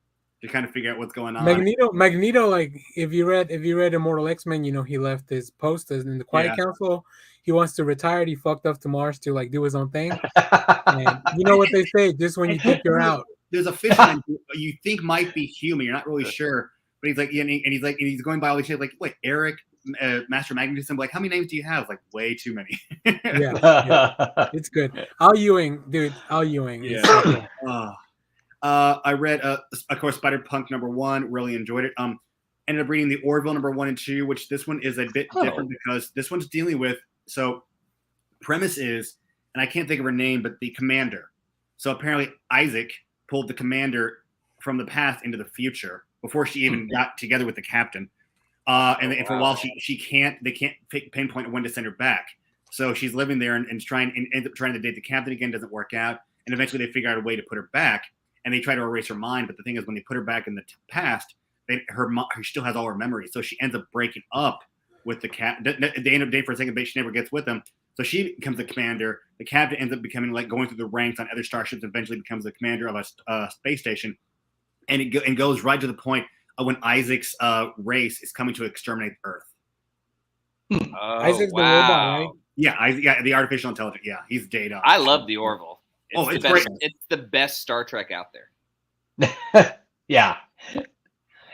to kind of figure out what's going on. Magneto, like if you read Immortal X-Men, he left his post in the Quiet Council. He wants to retire. He fucked up to Mars to do his own thing. And you know what they say? Just when you think you're out, there's a fishman who you think might be human. You're not really sure, but he's like, and he's going by all these shit. Like, wait, Eric, Master Magnetism. Like, how many names do you have? Like, way too many. yeah, it's good. Al Ewing, dude. Al Ewing. Yeah. I read, of course, Spider-Punk #1. Really enjoyed it. Ended up reading the Orville #1 and 2, which this one is a bit different because this one's dealing with. So, premise is, and I can't think of her name, but the commander. So apparently Isaac pulled the commander from the past into the future before she even got together with the captain. And for a while they can't pinpoint when to send her back. So she's living there and ends up trying to date the captain again. Doesn't work out, and eventually they figure out a way to put her back. And they try to erase her mind, but the thing is, when they put her back in the past, she still has all her memories. So she ends up breaking up with the captain. They end up dating for a second, but she never gets with him. So she becomes the commander. The captain ends up becoming going through the ranks on other starships. Eventually, becomes the commander of a space station, and it goes right to the point of when Isaac's race is coming to exterminate Earth. Isaac's the robot, right? Yeah, the artificial intelligence. Yeah, he's Data. I love the Orville. It's great. It's the best Star Trek out there. Yeah.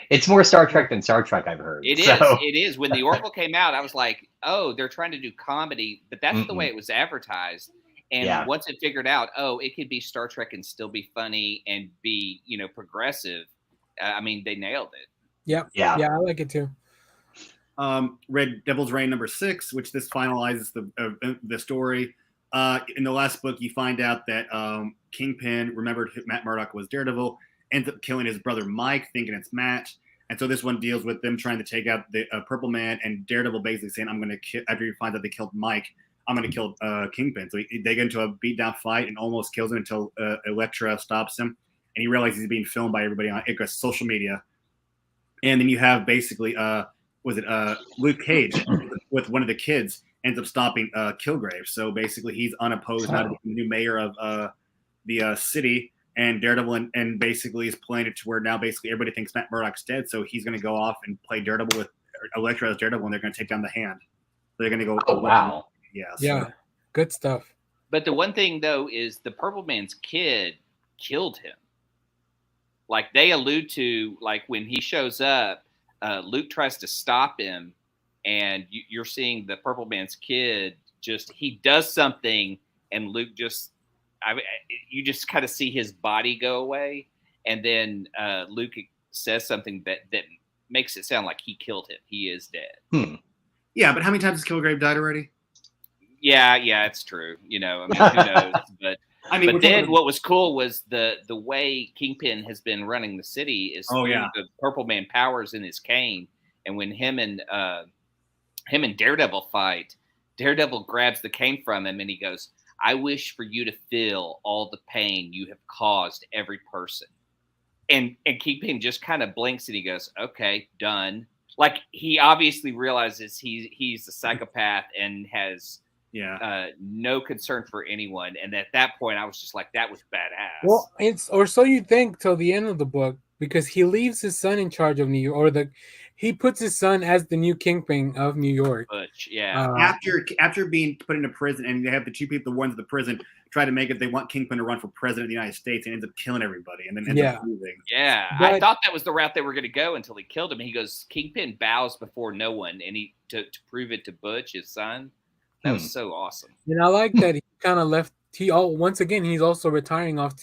It's more Star Trek than Star Trek, I've heard. It is. When the Orville came out, I was like, oh, they're trying to do comedy, but that's the way it was advertised. And once it figured out, it could be Star Trek and still be funny and be, progressive. I mean, they nailed it. Yep. Yeah, I like it too. Read Devil's Reign #6, which this finalizes the story. In the last book, you find out that Kingpin remembered Matt Murdock was Daredevil, ends up killing his brother Mike, thinking it's Matt. And so this one deals with them trying to take out the Purple Man, and Daredevil basically saying, I'm going to kill, after he finds out they killed Mike, I'm going to kill Kingpin. So they get into a beatdown fight and almost kills him until Elektra stops him. And he realizes he's being filmed by everybody on social media. And then you have basically, Luke Cage with one of the kids ends up stopping Kilgrave. So basically he's unopposed, now to become the new mayor of the city. And Daredevil and basically is playing it to where now basically everybody thinks Matt Murdock's dead. So he's going to go off and play Daredevil with Elektra as Daredevil, and they're going to take down the Hand. So they're going to go. Oh, wow. Yeah. Yeah. Good stuff. But the one thing, though, is the Purple Man's kid killed him. Like they allude to, like when he shows up, Luke tries to stop him, and you're seeing the Purple Man's kid he does something, and Luke you just kind of see his body go away, and then Luke says something that makes it sound like he killed him. He is dead. Yeah, but how many times has Kilgrave died already? Yeah, it's true. You know, I mean, who knows? But then what was cool was the way Kingpin has been running the city is through the Purple Man powers in his cane, and when him and Daredevil fight, Daredevil grabs the cane from him and he goes, "I wish for you to feel all the pain you have caused every person." And Kingpin just kind of blinks and he goes, "Okay, done." Like he obviously realizes he's a psychopath and has no concern for anyone. And at that point, I was just like, that was badass. Well, or so you think till the end of the book, because he leaves his son in charge of New York, or he puts his son as the new Kingpin of New York. Butch, after being put into prison, and they have the two people, the ones in the prison, try to make it. They want Kingpin to run for president of the United States, and ends up killing everybody, and then ends up losing. Yeah, but I thought that was the route they were going to go until he killed him. He goes, Kingpin bows before no one, and he to prove it to Butch, his son. That was so awesome. And I like that he kind of left. Once again, he's also retiring off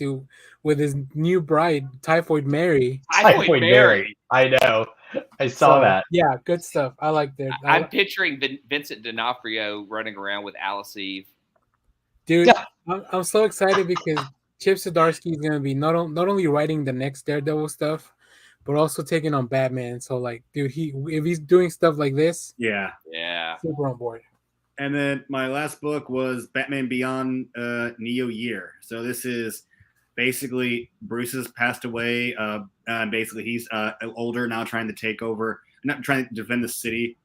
with his new bride, Typhoid Mary. Typhoid Mary. I know. I saw that. Yeah, good stuff. I like that. I'm picturing Vincent D'Onofrio running around with Alice Eve. Dude, I'm so excited because Chip Zdarsky is going to be not only writing the next Daredevil stuff, but also taking on Batman. So, like, dude, if he's doing stuff like this, super on board. And then my last book was Batman Beyond Neo Year. So this is basically Bruce has passed away. Basically, he's older now, trying to take over, not trying to defend the city.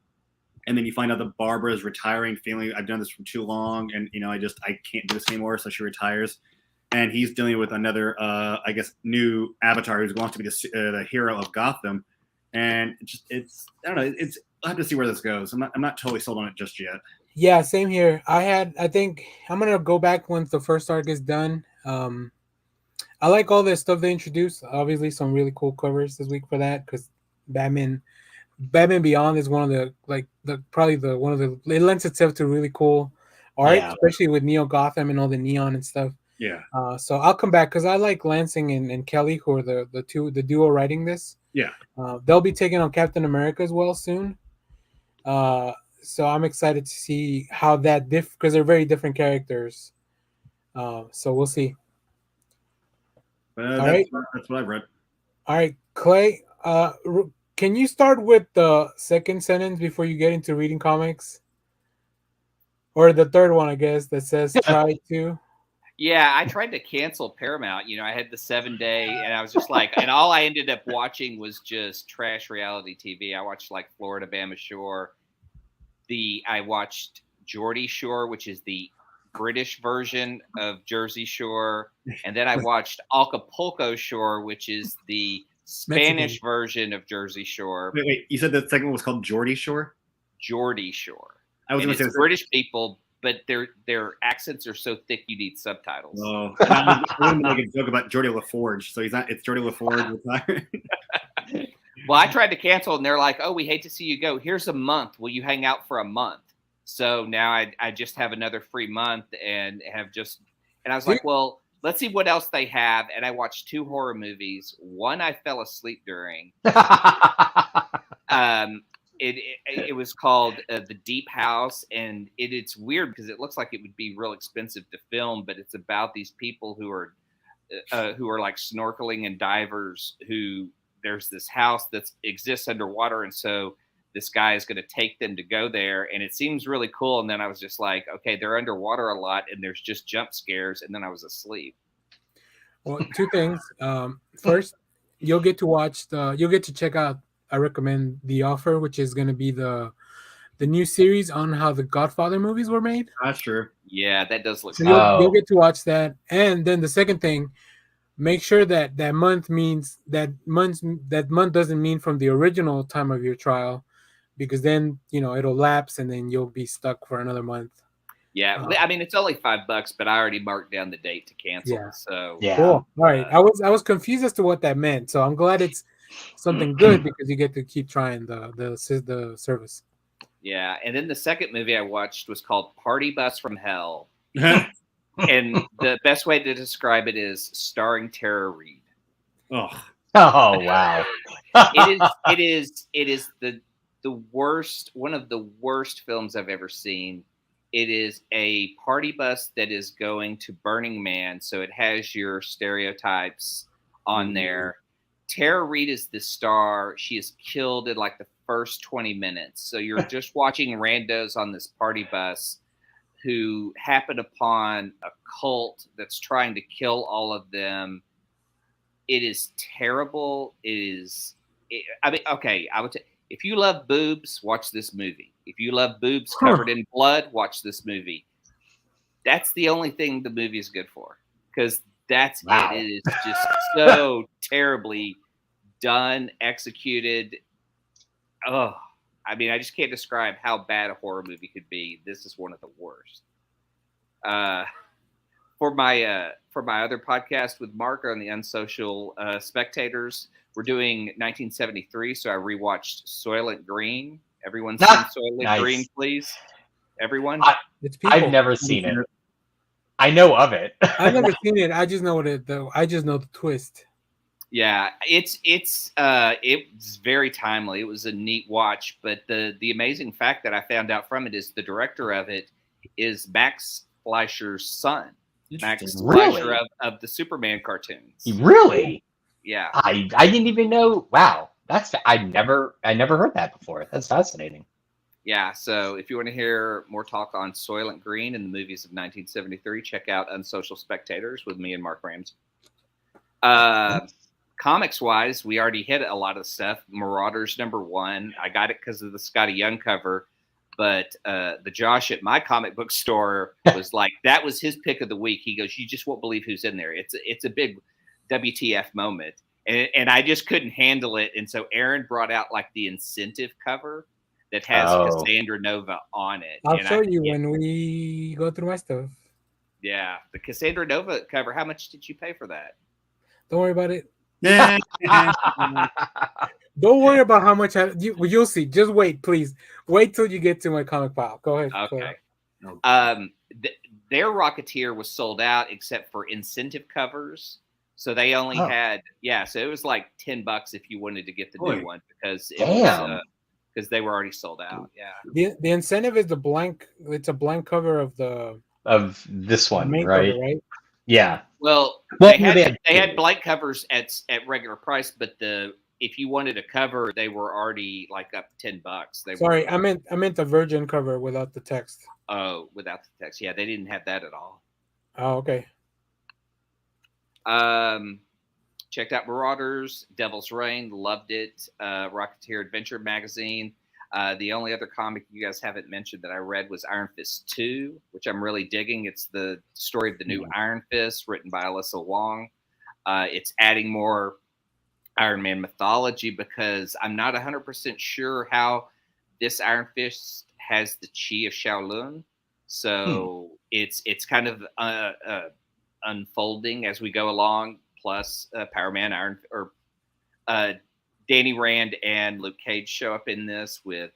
And then you find out that Barbara is retiring, feeling I've done this for too long, and I can't do this anymore. So she retires, and he's dealing with another, I guess, new avatar who wants to be the hero of Gotham. And it's I don't know. I'll have to see where this goes. I'm not totally sold on it just yet. Yeah, same here. I think I'm gonna go back once the first arc is done. I like all the stuff they introduced. Obviously, some really cool covers this week for that, because Batman Beyond is one of the it lends itself to really cool art, especially with Neo Gotham and all the neon and stuff. Yeah. So I'll come back because I like Lansing and Kelly, who are the duo writing this. Yeah. They'll be taking on Captain America as well soon. So I'm excited to see how that because they're very different characters. So we'll see. That's what I've read. All right, Clay. Can you start with the second sentence before you get into reading comics, or the third one, I guess, that says "try to"? Yeah, I tried to cancel Paramount. I had the 7-day, and I was just like, and all I ended up watching was just trash reality TV. I watched like Florida Bama Shore. I watched Geordie Shore, which is the British version of Jersey Shore, and then I watched Acapulco Shore, which is the Spanish version of Jersey Shore. Wait, you said the second one was called Geordie Shore? Geordie Shore. I was going to say British people, but their accents are so thick you need subtitles. Oh, I was going to make a joke about Geordie LaForge, so it's Geordie LaForge retired. Well, I tried to cancel, and they're like, "Oh, we hate to see you go. Here's a month. Will you hang out for a month?" So now I just have another free month, and I was like, "Well, let's see what else they have." And I watched 2 horror movies. One I fell asleep during. It was called The Deep House, and it's weird because it looks like it would be real expensive to film, but it's about these people who are like snorkeling and divers who. There's this house that exists underwater, and so this guy is going to take them to go there, and it seems really cool. And then I was just like, okay, they're underwater a lot, and there's just jump scares, and then I was asleep. Well, 2 things. First, you'll get to check out. I recommend The Offer, which is going to be the new series on how the Godfather movies were made. That's true. Yeah, that does look. So you'll get to watch that, and then the second thing. Make sure that month doesn't mean from the original time of your trial, because then it'll lapse and then you'll be stuck for another month. Yeah, I mean it's only $5, but I already marked down the date to cancel. Yeah. So Cool. All right, I was confused as to what that meant, so I'm glad it's something good because you get to keep trying the service. Yeah, and then the second movie I watched was called Party Bus from Hell. And the best way to describe it is starring Tara Reid. Oh wow! It is the worst, one of the worst films I've ever seen. It is a party bus that is going to Burning Man, so it has your stereotypes on there. Tara Reid is the star. She is killed in like the first 20 minutes. So you're just watching randos on this party bus who happen upon a cult that's trying to kill all of them. It is terrible. Okay, I would say if you love boobs, watch this movie. If you love boobs covered in blood, watch this movie. That's the only thing the movie is good for, because that's it. It is just so terribly done, executed. Oh, I mean, I just can't describe how bad a horror movie could be. This is one of the worst. For my other podcast with Mark on the Unsocial Spectators, we're doing 1973, so I rewatched Soylent Green. Everyone seen Soylent Green, please? Everyone? I've never seen it. I know of it. I've never seen it. I just know I just know the twist. Yeah, it's very timely. It was a neat watch, but the amazing fact that I found out from it is the director of it is Max Fleischer's son. Max Fleischer of the Superman cartoons. Really? Yeah. I didn't even know. Wow, I never heard that before. That's fascinating. Yeah, so if you want to hear more talk on Soylent Green and the movies of 1973, check out Unsocial Spectators with me and Mark Ramsey. Comics-wise, we already hit a lot of stuff. Marauders #1. I got it because of the Scotty Young cover, but the Josh at my comic book store was like, that was his pick of the week. He goes, you just won't believe who's in there. It's a big WTF moment. And I just couldn't handle it. And so Aaron brought out like the incentive cover that has Cassandra Nova on it. I'll show you when we go through my stuff. Yeah, the Cassandra Nova cover. How much did you pay for that? Don't worry about it. Don't worry about how much you'll see. Just wait, please. Wait till you get to my comic pile. Go ahead. Okay. Their Rocketeer was sold out except for incentive covers. So they only had, so it was like $10 if you wanted to get the new one because because they were already sold out. Yeah. The incentive is the blank. It's a blank cover of this one, right? Cover, right? Yeah. Well, they had blank covers at regular price, but if you wanted a cover, they were already like up $10. I meant the virgin cover without the text. Oh, without the text. Yeah, they didn't have that at all. Oh, okay. Checked out Marauders, Devil's Reign, loved it. Rocketeer Adventure Magazine. The only other comic you guys haven't mentioned that I read was Iron Fist 2, which I'm really digging. It's the story of the new Iron Fist, written by Alyssa Wong. It's adding more Iron Man mythology because I'm not 100% sure how this Iron Fist has the chi of Shaolin. So it's kind of unfolding as we go along. Plus, Power Man, Danny Rand and Luke Cage show up in this with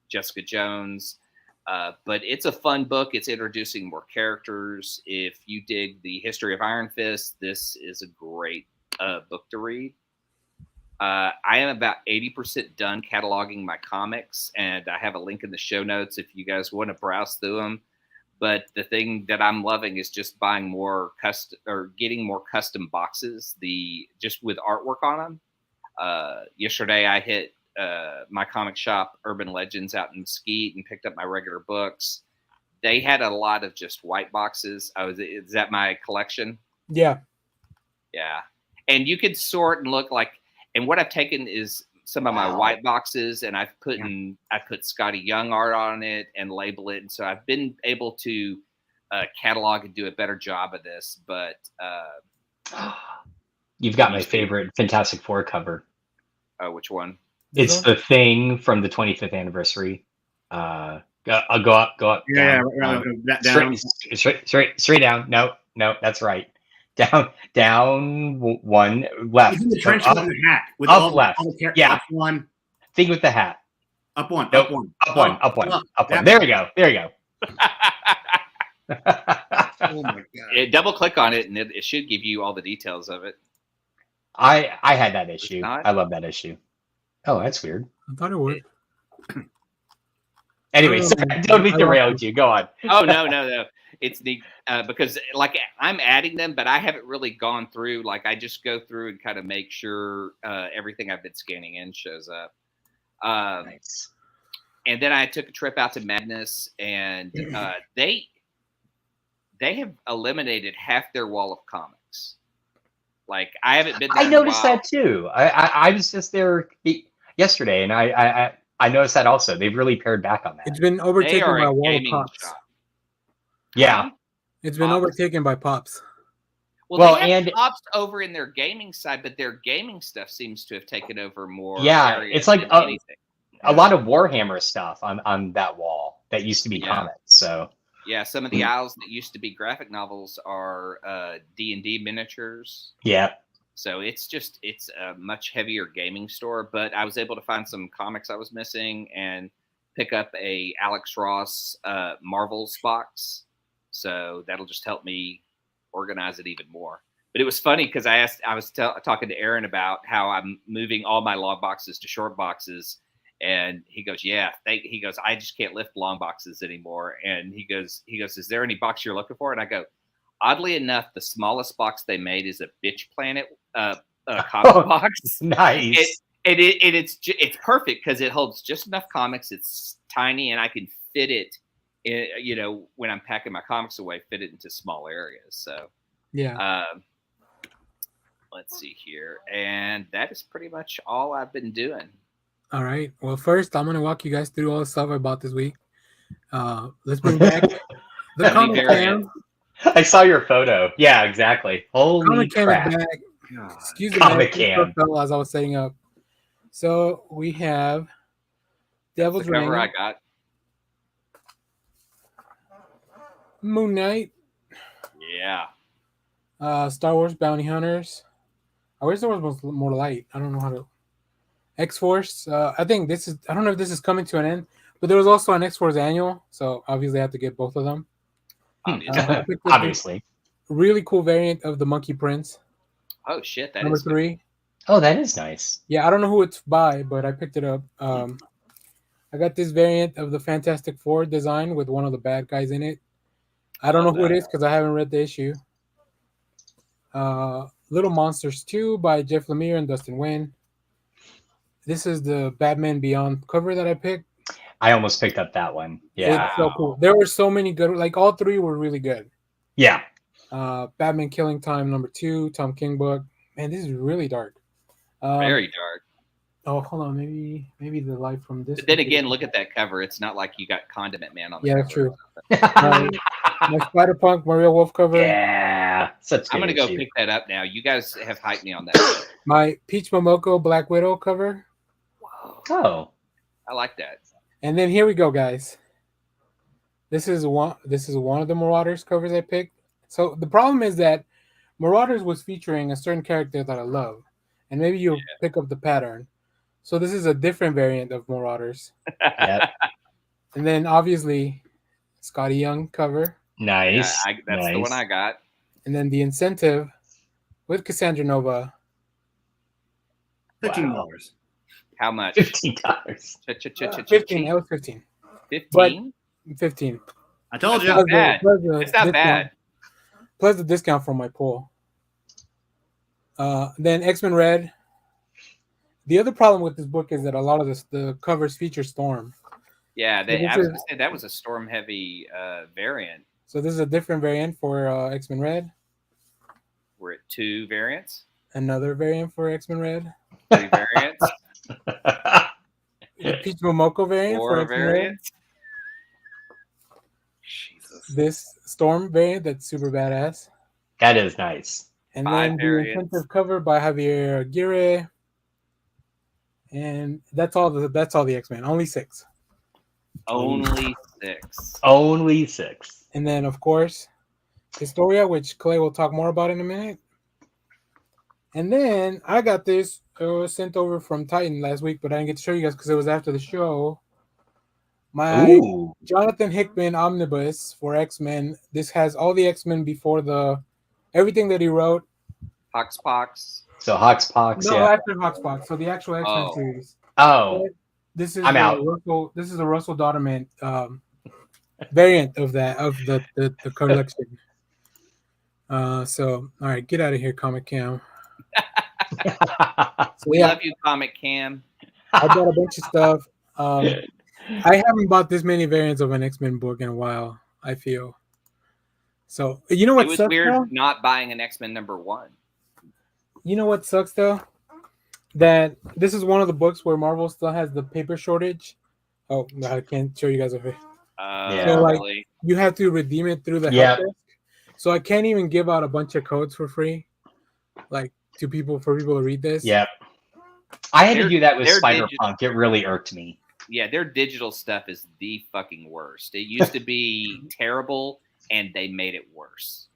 Jessica Jones. But it's a fun book. It's introducing more characters. If you dig the history of Iron Fist, this is a great book to read. I am about 80% done cataloging my comics, and I have a link in the show notes if you guys want to browse through them. But the thing that I'm loving is just buying more getting more custom boxes, just with artwork on them. Yesterday I hit my comic shop, Urban Legends, out in Mesquite, and picked up my regular books. They had a lot of just white boxes. Is that my collection? Yeah. Yeah. And you could sort and look like, and what I've taken is some of my white boxes, and I put Scotty Young art on it and label it. And so I've been able to catalog and do a better job of this. But you've got my favorite Fantastic Four cover. Oh, which one? It's the Thing from the 25th anniversary. I'll go up. Yeah, down. Straight down. No, that's right. Down one left. The trench with the hat. With up left. Yeah. Up one. Thing with the hat. Up one. Nope. Up one. Up one. There we go. Oh my god! Double click on it, and it should give you all the details of it. I had that issue. I love that issue. Oh, that's weird. I thought it would. Anyway, so I totally derailed you. Go on. Oh no. It's neat because like I'm adding them, but I haven't really gone through. Like I just go through and kind of make sure everything I've been scanning in shows up. Nice. And then I took a trip out to Madness, and they have eliminated half their wall of comics. Like I haven't been there. I noticed that too. I was just there yesterday, and I noticed that also. They've really pared back on that. It's been overtaken by a wall of pops. Shop. Yeah. It's been overtaken by pops. Well, they have pops over in their gaming side, but their gaming stuff seems to have taken over more. Yeah, it's like a lot of Warhammer stuff on that wall that used to be comics. So yeah, some of the aisles that used to be graphic novels are D&D miniatures. Yeah. So it's a much heavier gaming store, but I was able to find some comics I was missing and pick up a Alex Ross Marvels box. So that'll just help me organize it even more. But it was funny because I was talking to Aaron about how I'm moving all my long boxes to short boxes. And he goes, he goes, I just can't lift long boxes anymore. And he goes, is there any box you're looking for? And I go, oddly enough, the smallest box they made is a Bitch Planet comic box. Nice. It's perfect because it holds just enough comics. It's tiny, and I can fit it. When I'm packing my comics away, fit it into small areas. So yeah. Let's see here, and that is pretty much all I've been doing. All right. Well, first I'm gonna walk you guys through all the stuff I bought this week. Let's bring back the comic cam. I saw your photo. Yeah, exactly. Holy crap! Excuse me, comic cam. As I was setting up. So we have Devil's the cover Ring. I got. Moon Knight. Yeah. Star Wars Bounty Hunters. I wish there was more light. I don't know how to. X-Force. I think this is. I don't know if this is coming to an end, but there was also an X-Force annual, so obviously I have to get both of them. Obviously. Really cool variant of the Monkey Prince. Oh shit! That number is 3. Oh, that is nice. Yeah, I don't know who it's by, but I picked it up. I got this variant of the Fantastic Four design with one of the bad guys in it. I don't know who it is because I haven't read the issue. Little Monsters 2 by Jeff Lemire and Dustin Nguyen. This is the Batman Beyond cover that I picked. I almost picked up that one. Yeah. It's so cool. There were so many good, like all 3 were really good. Yeah. Batman Killing Time number 2, Tom King book. Man, this is really dark. Very dark. Oh, hold on. Maybe the light from this. But then again, look at that cover. It's not like you got Condiment Man on the cover. Yeah, true. My Spider-Punk Maria Wolf cover. Yeah. I'm going to go pick that up now. You guys have hyped me on that. My Peach Momoko Black Widow cover. Whoa. Oh. I like that. And then here we go, guys. This is one of the Marauders covers I picked. So the problem is that Marauders was featuring a certain character that I love. And maybe you'll pick up the pattern. So this is a different variant of Marauders. Yep. And then obviously Scotty Young cover. Nice. Yeah, that's the one I got. And then the Incentive with Cassandra Nova. $15. Wow. How much? $15. 15. That was 15. 15? 15. I told you. It's not bad. Plus the discount from my pool. Then X-Men Red. The other problem with this book is that a lot of the covers feature Storm. Yeah, I was going to say that was a Storm-heavy variant. So this is a different variant for X-Men Red. We're at 2 variants. Another variant for X-Men Red. 3 variants. The Peach Momoko variant 4 for X-Men variants. Red. Jesus. This Storm variant that's super badass. That is nice. And 5 then variants. the Incentive cover by Javier Aguirre. And that's all the X-Men. Only 6. Only 6. Only 6. And then of course Historia, which Clay will talk more about in a minute. And then I got this sent over from Titan last week, but I didn't get to show you guys because it was after the show. My Jonathan Hickman Omnibus for X-Men. This has all the X-Men before everything that he wrote. Hoxpox. So Hoxpox, No, after Hoxpox. So the actual X-Men series. Oh. this is I'm the out. This is the Russell Dodderman variant of the collection. So all right, get out of here, Comic Cam. So We yeah, love you, Comic Cam. I bought a bunch of stuff. I haven't bought this many variants of an X-Men book in a while, I feel. So you know what It was sucks weird though? not buying an X-Men #1. You know what sucks though? That this is one of the books where Marvel still has the paper shortage. Oh, no, I can't show you guys a face. Yeah. So like Really? you have to redeem it through the Yep. help desk. So I can't even give out a bunch of codes for free, like for people to read this. Yep. I had to do that with They're Spider-Punk. It really irked me. Yeah, their digital stuff is the fucking worst. It used to be terrible, and they made it worse.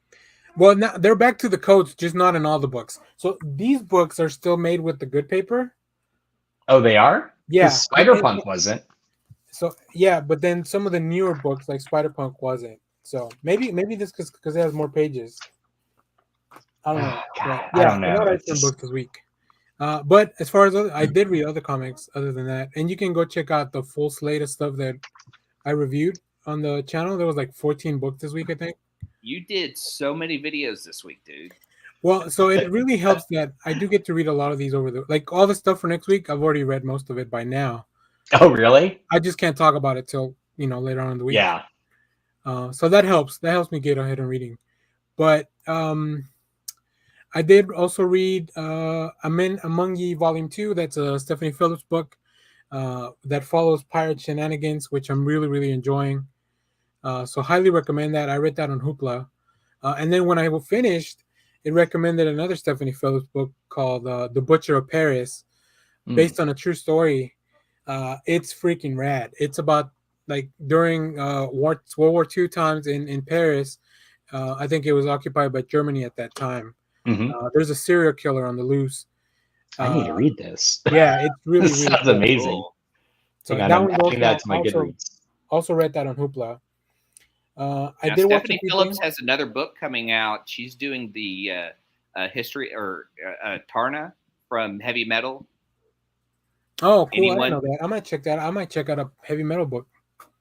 Well, now they're back to the codes, just not in all the books. So these books are still made with the good paper. Oh, they are? Yeah. 'Cause Spider-Punk wasn't. So yeah, but then some of the newer books like Spider-Punk wasn't. So maybe this because it has more pages. I don't know. God, But, I don't know. A lot of It's X-Men just- books this week. But as far as I did read other comics other than that, and you can go check out the full slate of stuff that I reviewed on the channel. There was like 14 books this week, I think. You did so many videos this week, dude. Well, so it really helps that I do get to read a lot of these over the like all the stuff for next week. I've already read most of it by now. Oh, really? I just can't talk about it till later on in the week. Yeah. So that helps. That helps me get ahead in reading. But I did also read Among Ye Volume 2. That's a Stephanie Phillips book that follows pirate shenanigans, which I'm really, really enjoying. So highly recommend that. I read that on Hoopla. And then when I finished, it recommended another Stephanie Phillips book called The Butcher of Paris, based on a true story. It's freaking rad. It's about like during World War II times in Paris. I think it was occupied by Germany at that time. Mm-hmm. There's a serial killer on the loose. I need to read this. Yeah, it's really, This really sounds cool. amazing. So Hang on, that I'm one adding that to my also, Goodreads. also read that on Hoopla. I Now, did watch Stephanie Phillips has another book coming out. She's doing the history or Tarna from Heavy Metal. Oh, cool! Anyone? I didn't know that. I might check that. I might check out a heavy metal book.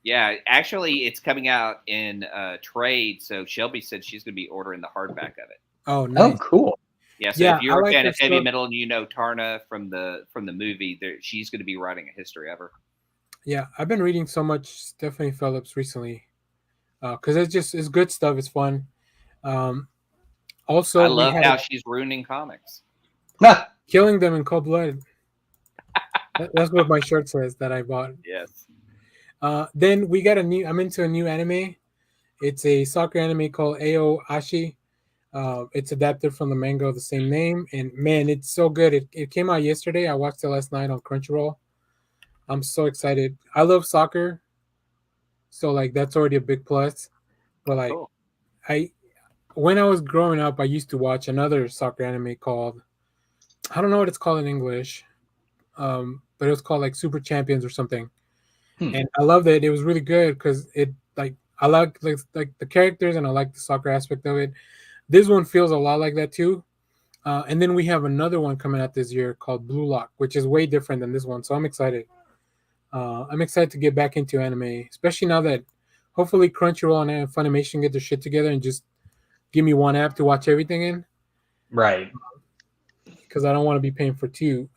Yeah, actually, it's coming out in trade. So Shelby said she's going to be ordering the hardback of it. Oh, nice. Oh, cool. Yeah, so Yeah, if you're I a like fan her of heavy stuff. metal and you know Tarna from the movie, she's going to be writing a history of her. Yeah, I've been reading so much Stephanie Phillips recently because it's good stuff. It's fun. Also, I we love had how she's ruining comics. killing them in cold blood. That's what my shirt says that I bought. Yes. Then we got I'm into a new anime. It's a soccer anime called Ashi. It's adapted from the manga of the same name, and man, it's so good. It came out yesterday. I watched it last night on Crunchyroll. I'm so excited. I love soccer, so like that's already a big plus. But like, Cool. when I was growing up, I used to watch another soccer anime called, I don't know what it's called in English, but it was called like Super Champions or something. And I loved it. It was really good because it like I like the characters and I like the soccer aspect of it. This one feels a lot like that too. And then we have another one coming out this year called Blue Lock, which is way different than this one. So I'm excited. I'm excited to get back into anime, especially now that hopefully Crunchyroll and Funimation get their shit together and just give me one app to watch everything in. Right. Because I don't want to be paying for two.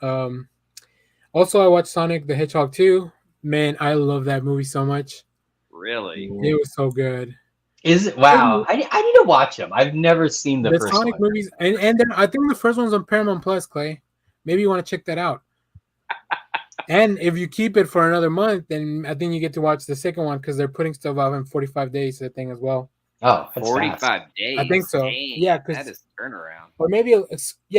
Also, I watched Sonic the Hedgehog 2. Man, I love that movie so much. Really? It was so good. Is it? Wow. I need to watch them. I've never seen the first Sonic one. movies, and then I think the first one's on Paramount Plus, Clay. Maybe you want to check that out. And if you keep it for another month, then I think you get to watch the second one because they're putting stuff out in 45 days, I think, as well. Oh, that's 45 fast. days. I think so. Dang, Yeah, 'cause- that is turnaround. Or maybe,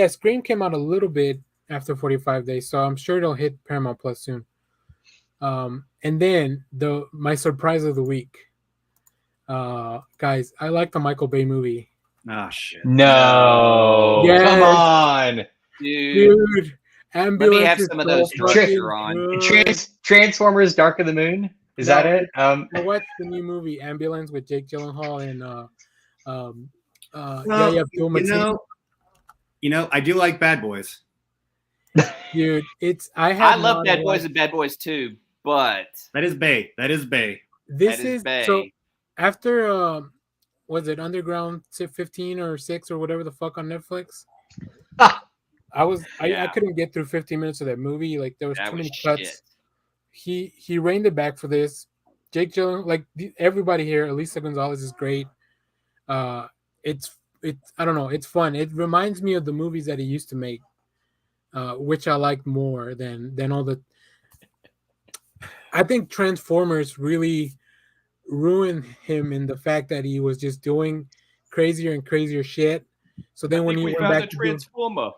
Scream came out a little bit after 45 days, so I'm sure it'll hit Paramount Plus soon. And then my surprise of the week, guys, I like the Michael Bay movie. Oh shit. No. Yes. Come on. Dude, Ambulance. Let me have is some of so those fucking drugs you're on. good. Transformers Dark of the Moon? Is No. that it? I watched the new movie Ambulance with Jake Gyllenhaal and Well, Abdul-Mateen. you know, I do like Bad Boys. Dude, I I love Bad Boys and Bad Boys 2, but That is Bay. That is Bay. This that is is Bay. so after was it Underground 15 or 6 or whatever the fuck on Netflix? I couldn't get through 15 minutes of that movie. Like there was That too was many cuts. shit. He reined it back for this. Jake Gyllenhaal, like everybody here, Elisa Gonzalez is great. It's I don't know, it's fun. It reminds me of the movies that he used to make, which I like more than all the. I think Transformers really ruined him in the fact that he was just doing crazier and crazier shit. So then when he went back to Transformer.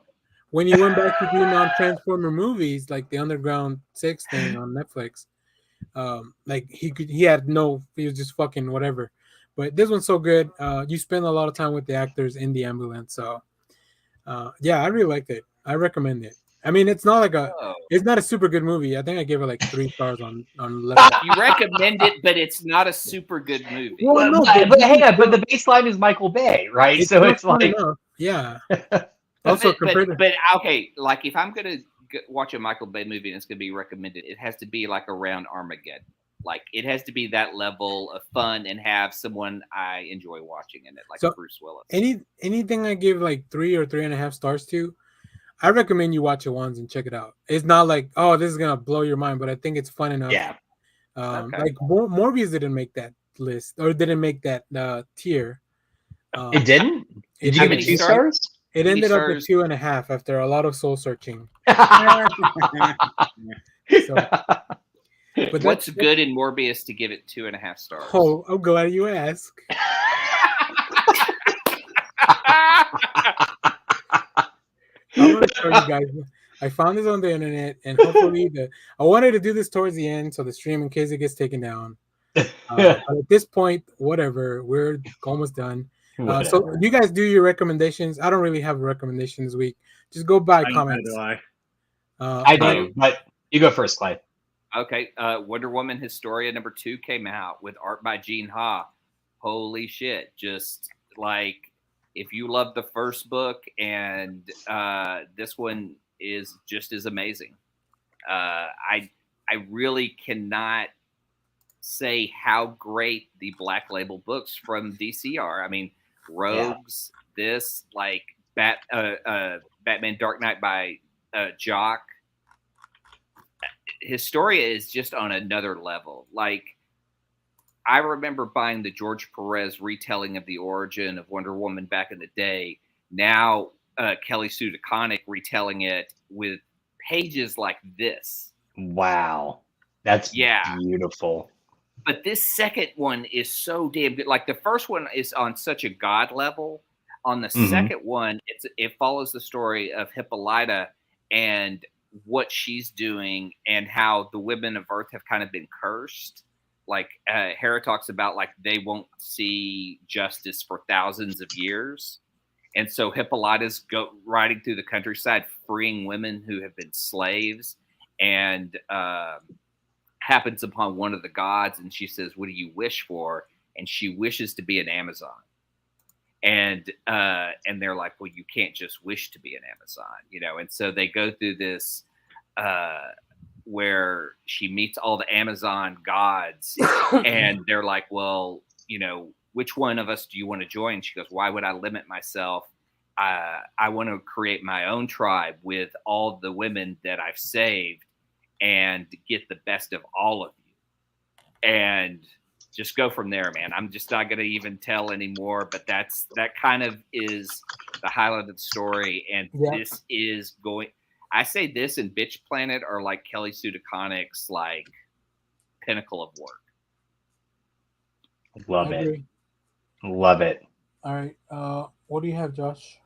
when you went back to do non-Transformer movies like the Underground 6 thing on Netflix, like he was just fucking whatever. But this one's so good. You spend a lot of time with the actors in the ambulance, so yeah, I really liked it. I recommend it. I mean, it's not like it's not a super good movie. I think I gave it like 3 stars on Letterboxd. You recommend it, but it's not a super good movie. Well, no, but hang on, but the baseline is Michael Bay, right? So it's like, yeah. Also, but okay, like if I'm gonna watch a Michael Bay movie and it's gonna be recommended, it has to be like around Armageddon. Like it has to be that level of fun and have someone I enjoy watching in it, like Bruce Willis. Anything I give like 3 or 3.5 stars to, I recommend you watch it once and check it out. It's not like, oh, this is gonna blow your mind, but I think it's fun enough. Yeah. Like Morbius didn't make that list or didn't make that tier. It didn't. Did you give it 2 stars? It ended up at 2.5 after a lot of soul searching. But what's good in Morbius to give it 2.5 stars? Oh, I'm glad you asked. I'm gonna show you guys. I found this on the internet, and hopefully, I wanted to do this towards the end, so the stream, in case it gets taken down. But at this point, whatever, we're almost done. So you guys do your recommendations. I don't really have a recommendation this week. Just go by comments. I do, but you go first, Clay. Okay, Wonder Woman Historia #2 came out with art by Gene Ha. Holy shit! Just like if you love the first book, and this one is just as amazing. I really cannot say how great the Black Label books from DC are. I mean, Rogues, this like Batman Dark Knight by Jock. Historia is just on another level. Like, I remember buying the George Perez retelling of the origin of Wonder Woman back in the day. Now, Kelly Sue DeConnick retelling it with pages like this. Wow. That's beautiful. But this second one is so damn good. Like, the first one is on such a God level. On the second one, it follows the story of Hippolyta and what she's doing and how the women of Earth have kind of been cursed. Like Hera talks about, like they won't see justice for thousands of years. And so Hippolyta's riding through the countryside, freeing women who have been slaves, and happens upon one of the gods. And she says, "What do you wish for?" And she wishes to be an Amazon. And they're like, "Well, you can't just wish to be an Amazon, you know." And so they go through this where she meets all the Amazon gods, and they're like, "Well, you know, which one of us do you want to join?" She goes, "Why would I limit myself? I want to create my own tribe with all the women that I've saved and get the best of all of you." And just go from there, man. I'm just not going to even tell anymore, but that kind of is the highlight of the story. And this is going, I say this and Bitch Planet are like Kelly Sue DeConnick's like pinnacle of work. Love it. Love it. All right. What do you have, Josh?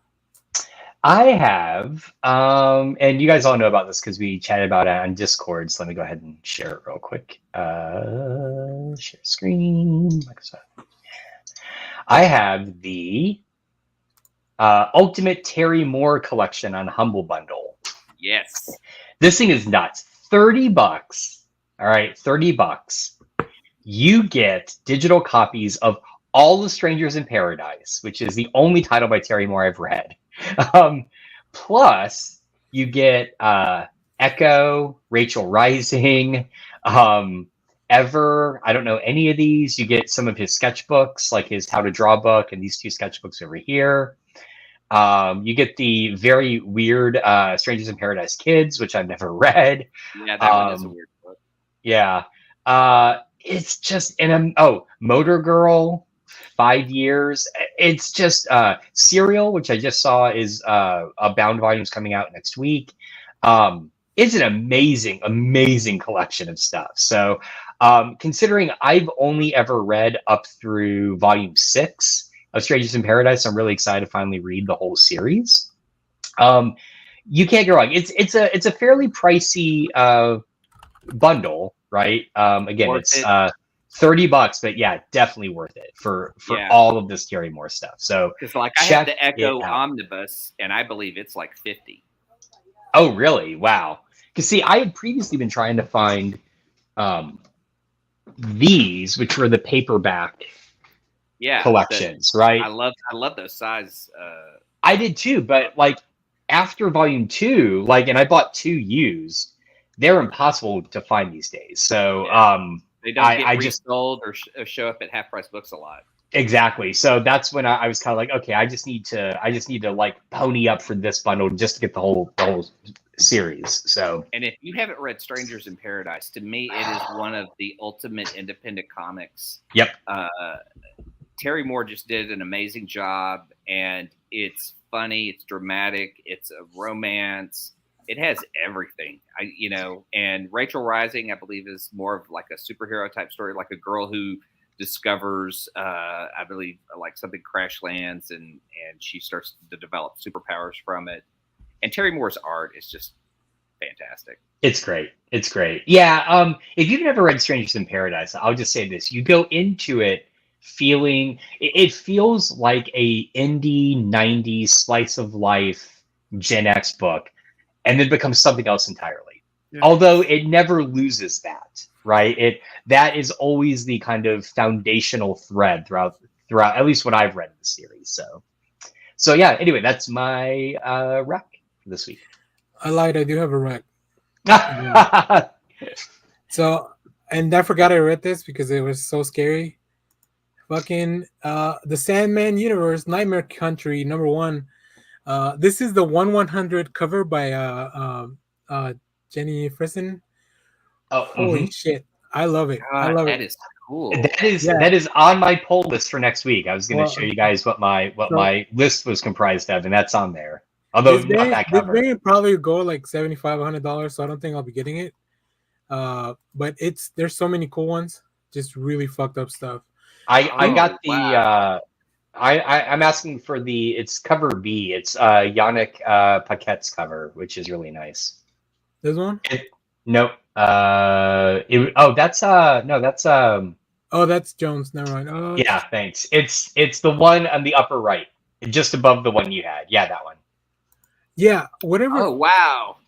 I have, and you guys all know about this because we chatted about it on Discord. So let me go ahead and share it real quick. Share screen. Microsoft. I have the Ultimate Terry Moore collection on Humble Bundle. Yes. This thing is nuts. $30. All right, $30. You get digital copies of All the Strangers in Paradise, which is the only title by Terry Moore I've read. Plus, You get Echo, Rachel Rising, Ever. I don't know any of these. You get some of his sketchbooks, like his How to Draw book, and these two sketchbooks over here. You get the very weird Strangers in Paradise Kids, which I've never read. Yeah, that one is a weird book. Yeah. It's just Motor Girl, 5 years. It's just Serial, which I just saw is a bound volume's coming out next week. It's an amazing collection of stuff. So considering I've only ever read up through volume 6 of Strangers in Paradise, I'm really excited to finally read the whole series. You can't go wrong. It's a fairly pricey bundle, right? Again, Worth it's it. $30, but yeah, definitely worth it for all of this Terry Moore stuff. So Because like I have the Echo Omnibus, and I believe it's like 50. Oh, really? Wow. Because see, I had previously been trying to find these, which were the paperback collections, right? I love those size. I did too, but like after volume 2, and I bought 2 used, they're impossible to find these days. So they don't get resold or show up at half price books a lot. Exactly. So that's when I was kind of like, okay, I just need to like pony up for this bundle just to get the whole series. So, and if you haven't read Strangers in Paradise, to me it is one of the ultimate independent comics. Yep. Terry Moore just did an amazing job, and it's funny, it's dramatic, it's a romance. It has everything, and Rachel Rising, I believe, is more of like a superhero type story, like a girl who discovers, I believe, like something crash lands, and she starts to develop superpowers from it. And Terry Moore's art is just fantastic. It's great. Yeah. If you've never read Strangers in Paradise, I'll just say this: you go into it feeling it feels like a indie 90s slice of life Gen X book, and then becomes something else entirely. Yeah. Although it never loses that, right? That is always the kind of foundational thread throughout at least what I've read in the series. So yeah. Anyway, that's my rec for this week. I lied. I do have a rec. So, and I forgot I read this because it was so scary. Fucking the Sandman universe, Nightmare Country #1. This is the 1/100 cover by Jenny Frison. Oh, holy shit! I love it. God, I love it. That is cool. That is on my poll list for next week. I was going to show you guys what my list was comprised of, and that's on there. Although not that cover. This may probably go like $75-$100, so I don't think I'll be getting it. But there's so many cool ones, just really fucked up stuff. I got the. Wow. I'm asking for it's cover B. It's Yannick Paquette's cover, which is really nice. This one? Nope. That's Jones. Never mind. Oh, yeah, thanks. It's the one on the upper right, just above the one you had. Yeah, that one. Yeah, whatever. Oh wow.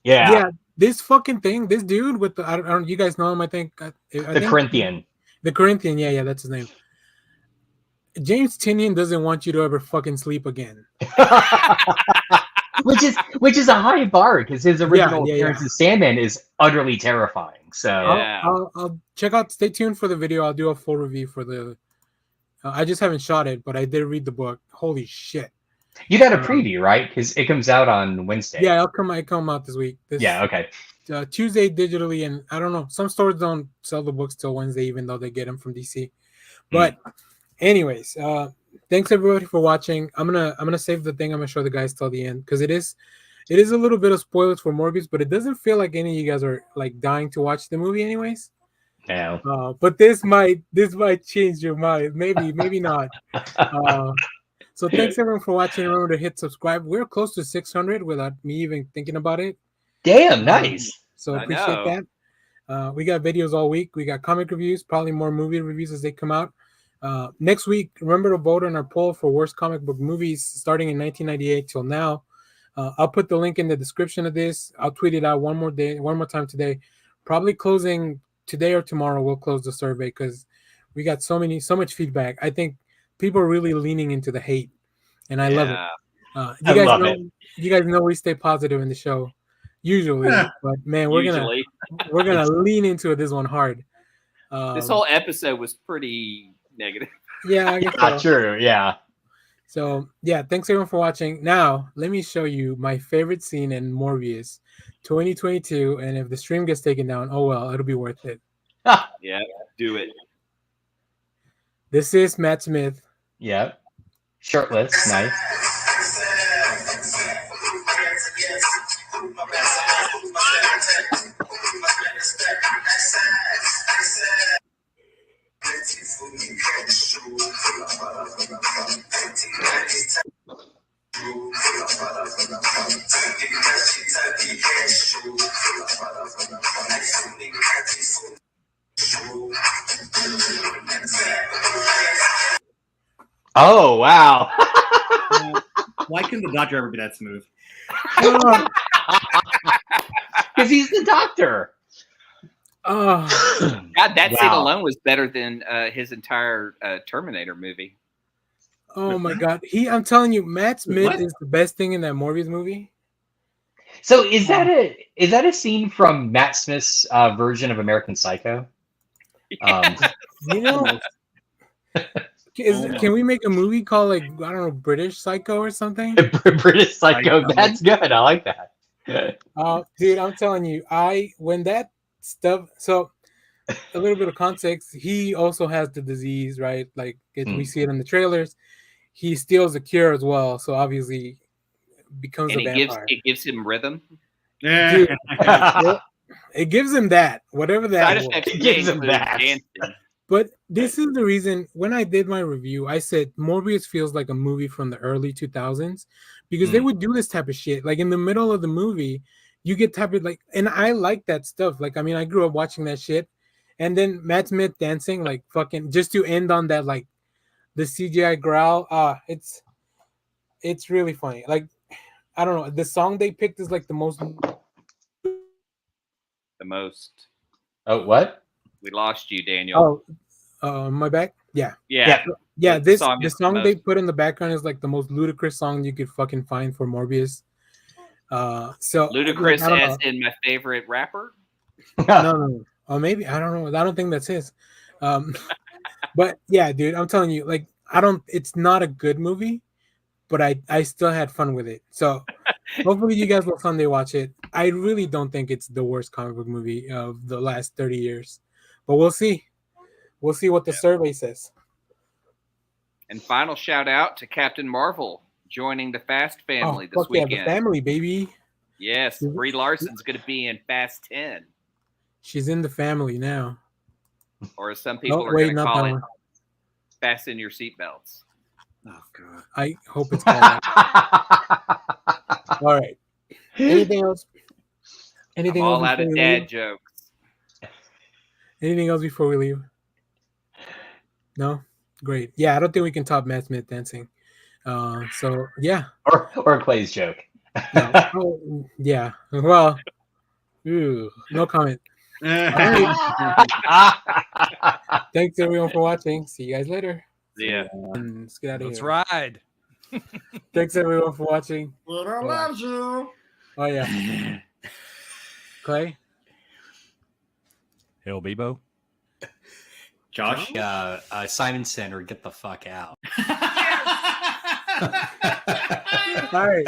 Yeah. This fucking thing. This dude with the I don't you guys know him? I think the Corinthian. The Corinthian. Yeah, that's his name. James Tynion doesn't want you to ever fucking sleep again. which is a high bar because his original appearance as Sandman is utterly terrifying. So I'll check out. Stay tuned for the video. I'll do a full review for the. I just haven't shot it, but I did read the book. Holy shit! You got a preview, right? Because it comes out on Wednesday. Yeah, I come out this week. Okay. Tuesday digitally, and I don't know. Some stores don't sell the books till Wednesday, even though they get them from DC. But anyways, thanks everybody for watching. I'm gonna save the thing. I'm gonna show the guys till the end because it is a little bit of spoilers for Morbius, but it doesn't feel like any of you guys are like dying to watch the movie, anyways. No. But this might change your mind. Maybe not. So thanks everyone for watching. Remember to hit subscribe. We're close to 600 without me even thinking about it. Damn, nice. So appreciate that. We got videos all week. We got comic reviews, probably more movie reviews as they come out. Next week, remember to vote on our poll for worst comic book movies starting in 1998 till now. I'll put the link in the description of this. I'll tweet it out one more time today. Probably closing today or tomorrow. We'll close the survey because we got so much feedback. I think people are really leaning into the hate, and I love it. You guys know we stay positive in the show usually, but man, we're gonna lean into it this one hard. This whole episode was pretty negative. Yeah, I guess Not true. Yeah. So yeah, thanks everyone for watching. Now let me show you my favorite scene in Morbius 2022, and if the stream gets taken down, oh well, it'll be worth it. Yeah, do it. This is Matt Smith. Yeah. Shirtless. Nice. Oh, wow. Why couldn't the doctor ever be that smooth? Because he's the doctor. Oh, God, that scene Wow. alone was better than his entire Terminator movie. oh my God! I'm telling you, Matt Smith What? is the best thing in that Morbius movie. So is that a scene from Matt Smith's version of American Psycho? You know, can we make a movie called like I don't know, British Psycho or something? British Psycho. That's good. I like that. Dude, I'm telling you, when that stuff. So a little bit of context. He also has the disease, right? Like we see it in the trailers. He steals the cure as well, so obviously becomes And a vampire. it gives him rhythm. Yeah. Dude, it gives him that, whatever that Side was. effects It gives may him include that. dancing. But this is the reason when I did my review, I said Morbius feels like a movie from the early 2000s because they would do this type of shit. Like in the middle of the movie, you get type of like, and I like that stuff. Like, I mean, I grew up watching that shit. And then Matt Smith dancing, like fucking, just to end on that, like the CGI growl. It's really funny. Like, I don't know. The song they picked is like the most. Oh, what? We lost you, Daniel. My back? Yeah. Yeah. The song is song the they most- put in the background is like the most ludicrous song you could fucking find for Morbius. So Ludacris like, I don't as know. in my favorite rapper. No. Or maybe I don't know. I don't think that's his. But yeah, dude, I'm telling you, like it's not a good movie, but I still had fun with it. So hopefully you guys will someday watch it. I really don't think it's the worst comic book movie of the last 30 years. But we'll see. We'll see what the survey says. And final shout out to Captain Marvel joining the Fast family this fuck yeah, weekend. the family, baby. Yes, Brie Larson's going to be in Fast 10, She's in the family now. or as some people are going to not call that it, one. fasten your seatbelts. Oh god. I hope it's called that. All right. Anything else? Anything I'm all else out of before we dad leave? jokes. Anything else before we leave? No? Great. Yeah, I don't think we can top Matt Smith dancing. So yeah. or Clay's joke. No. Oh, yeah. Well, no comment. Thanks everyone for watching. See you guys later. Yeah. And let's get out of Let's here. ride. Thanks everyone for watching. Twitter loves you. Oh yeah. Clay? Hell, Bebo. Josh. Simon Center, get the fuck out. All right.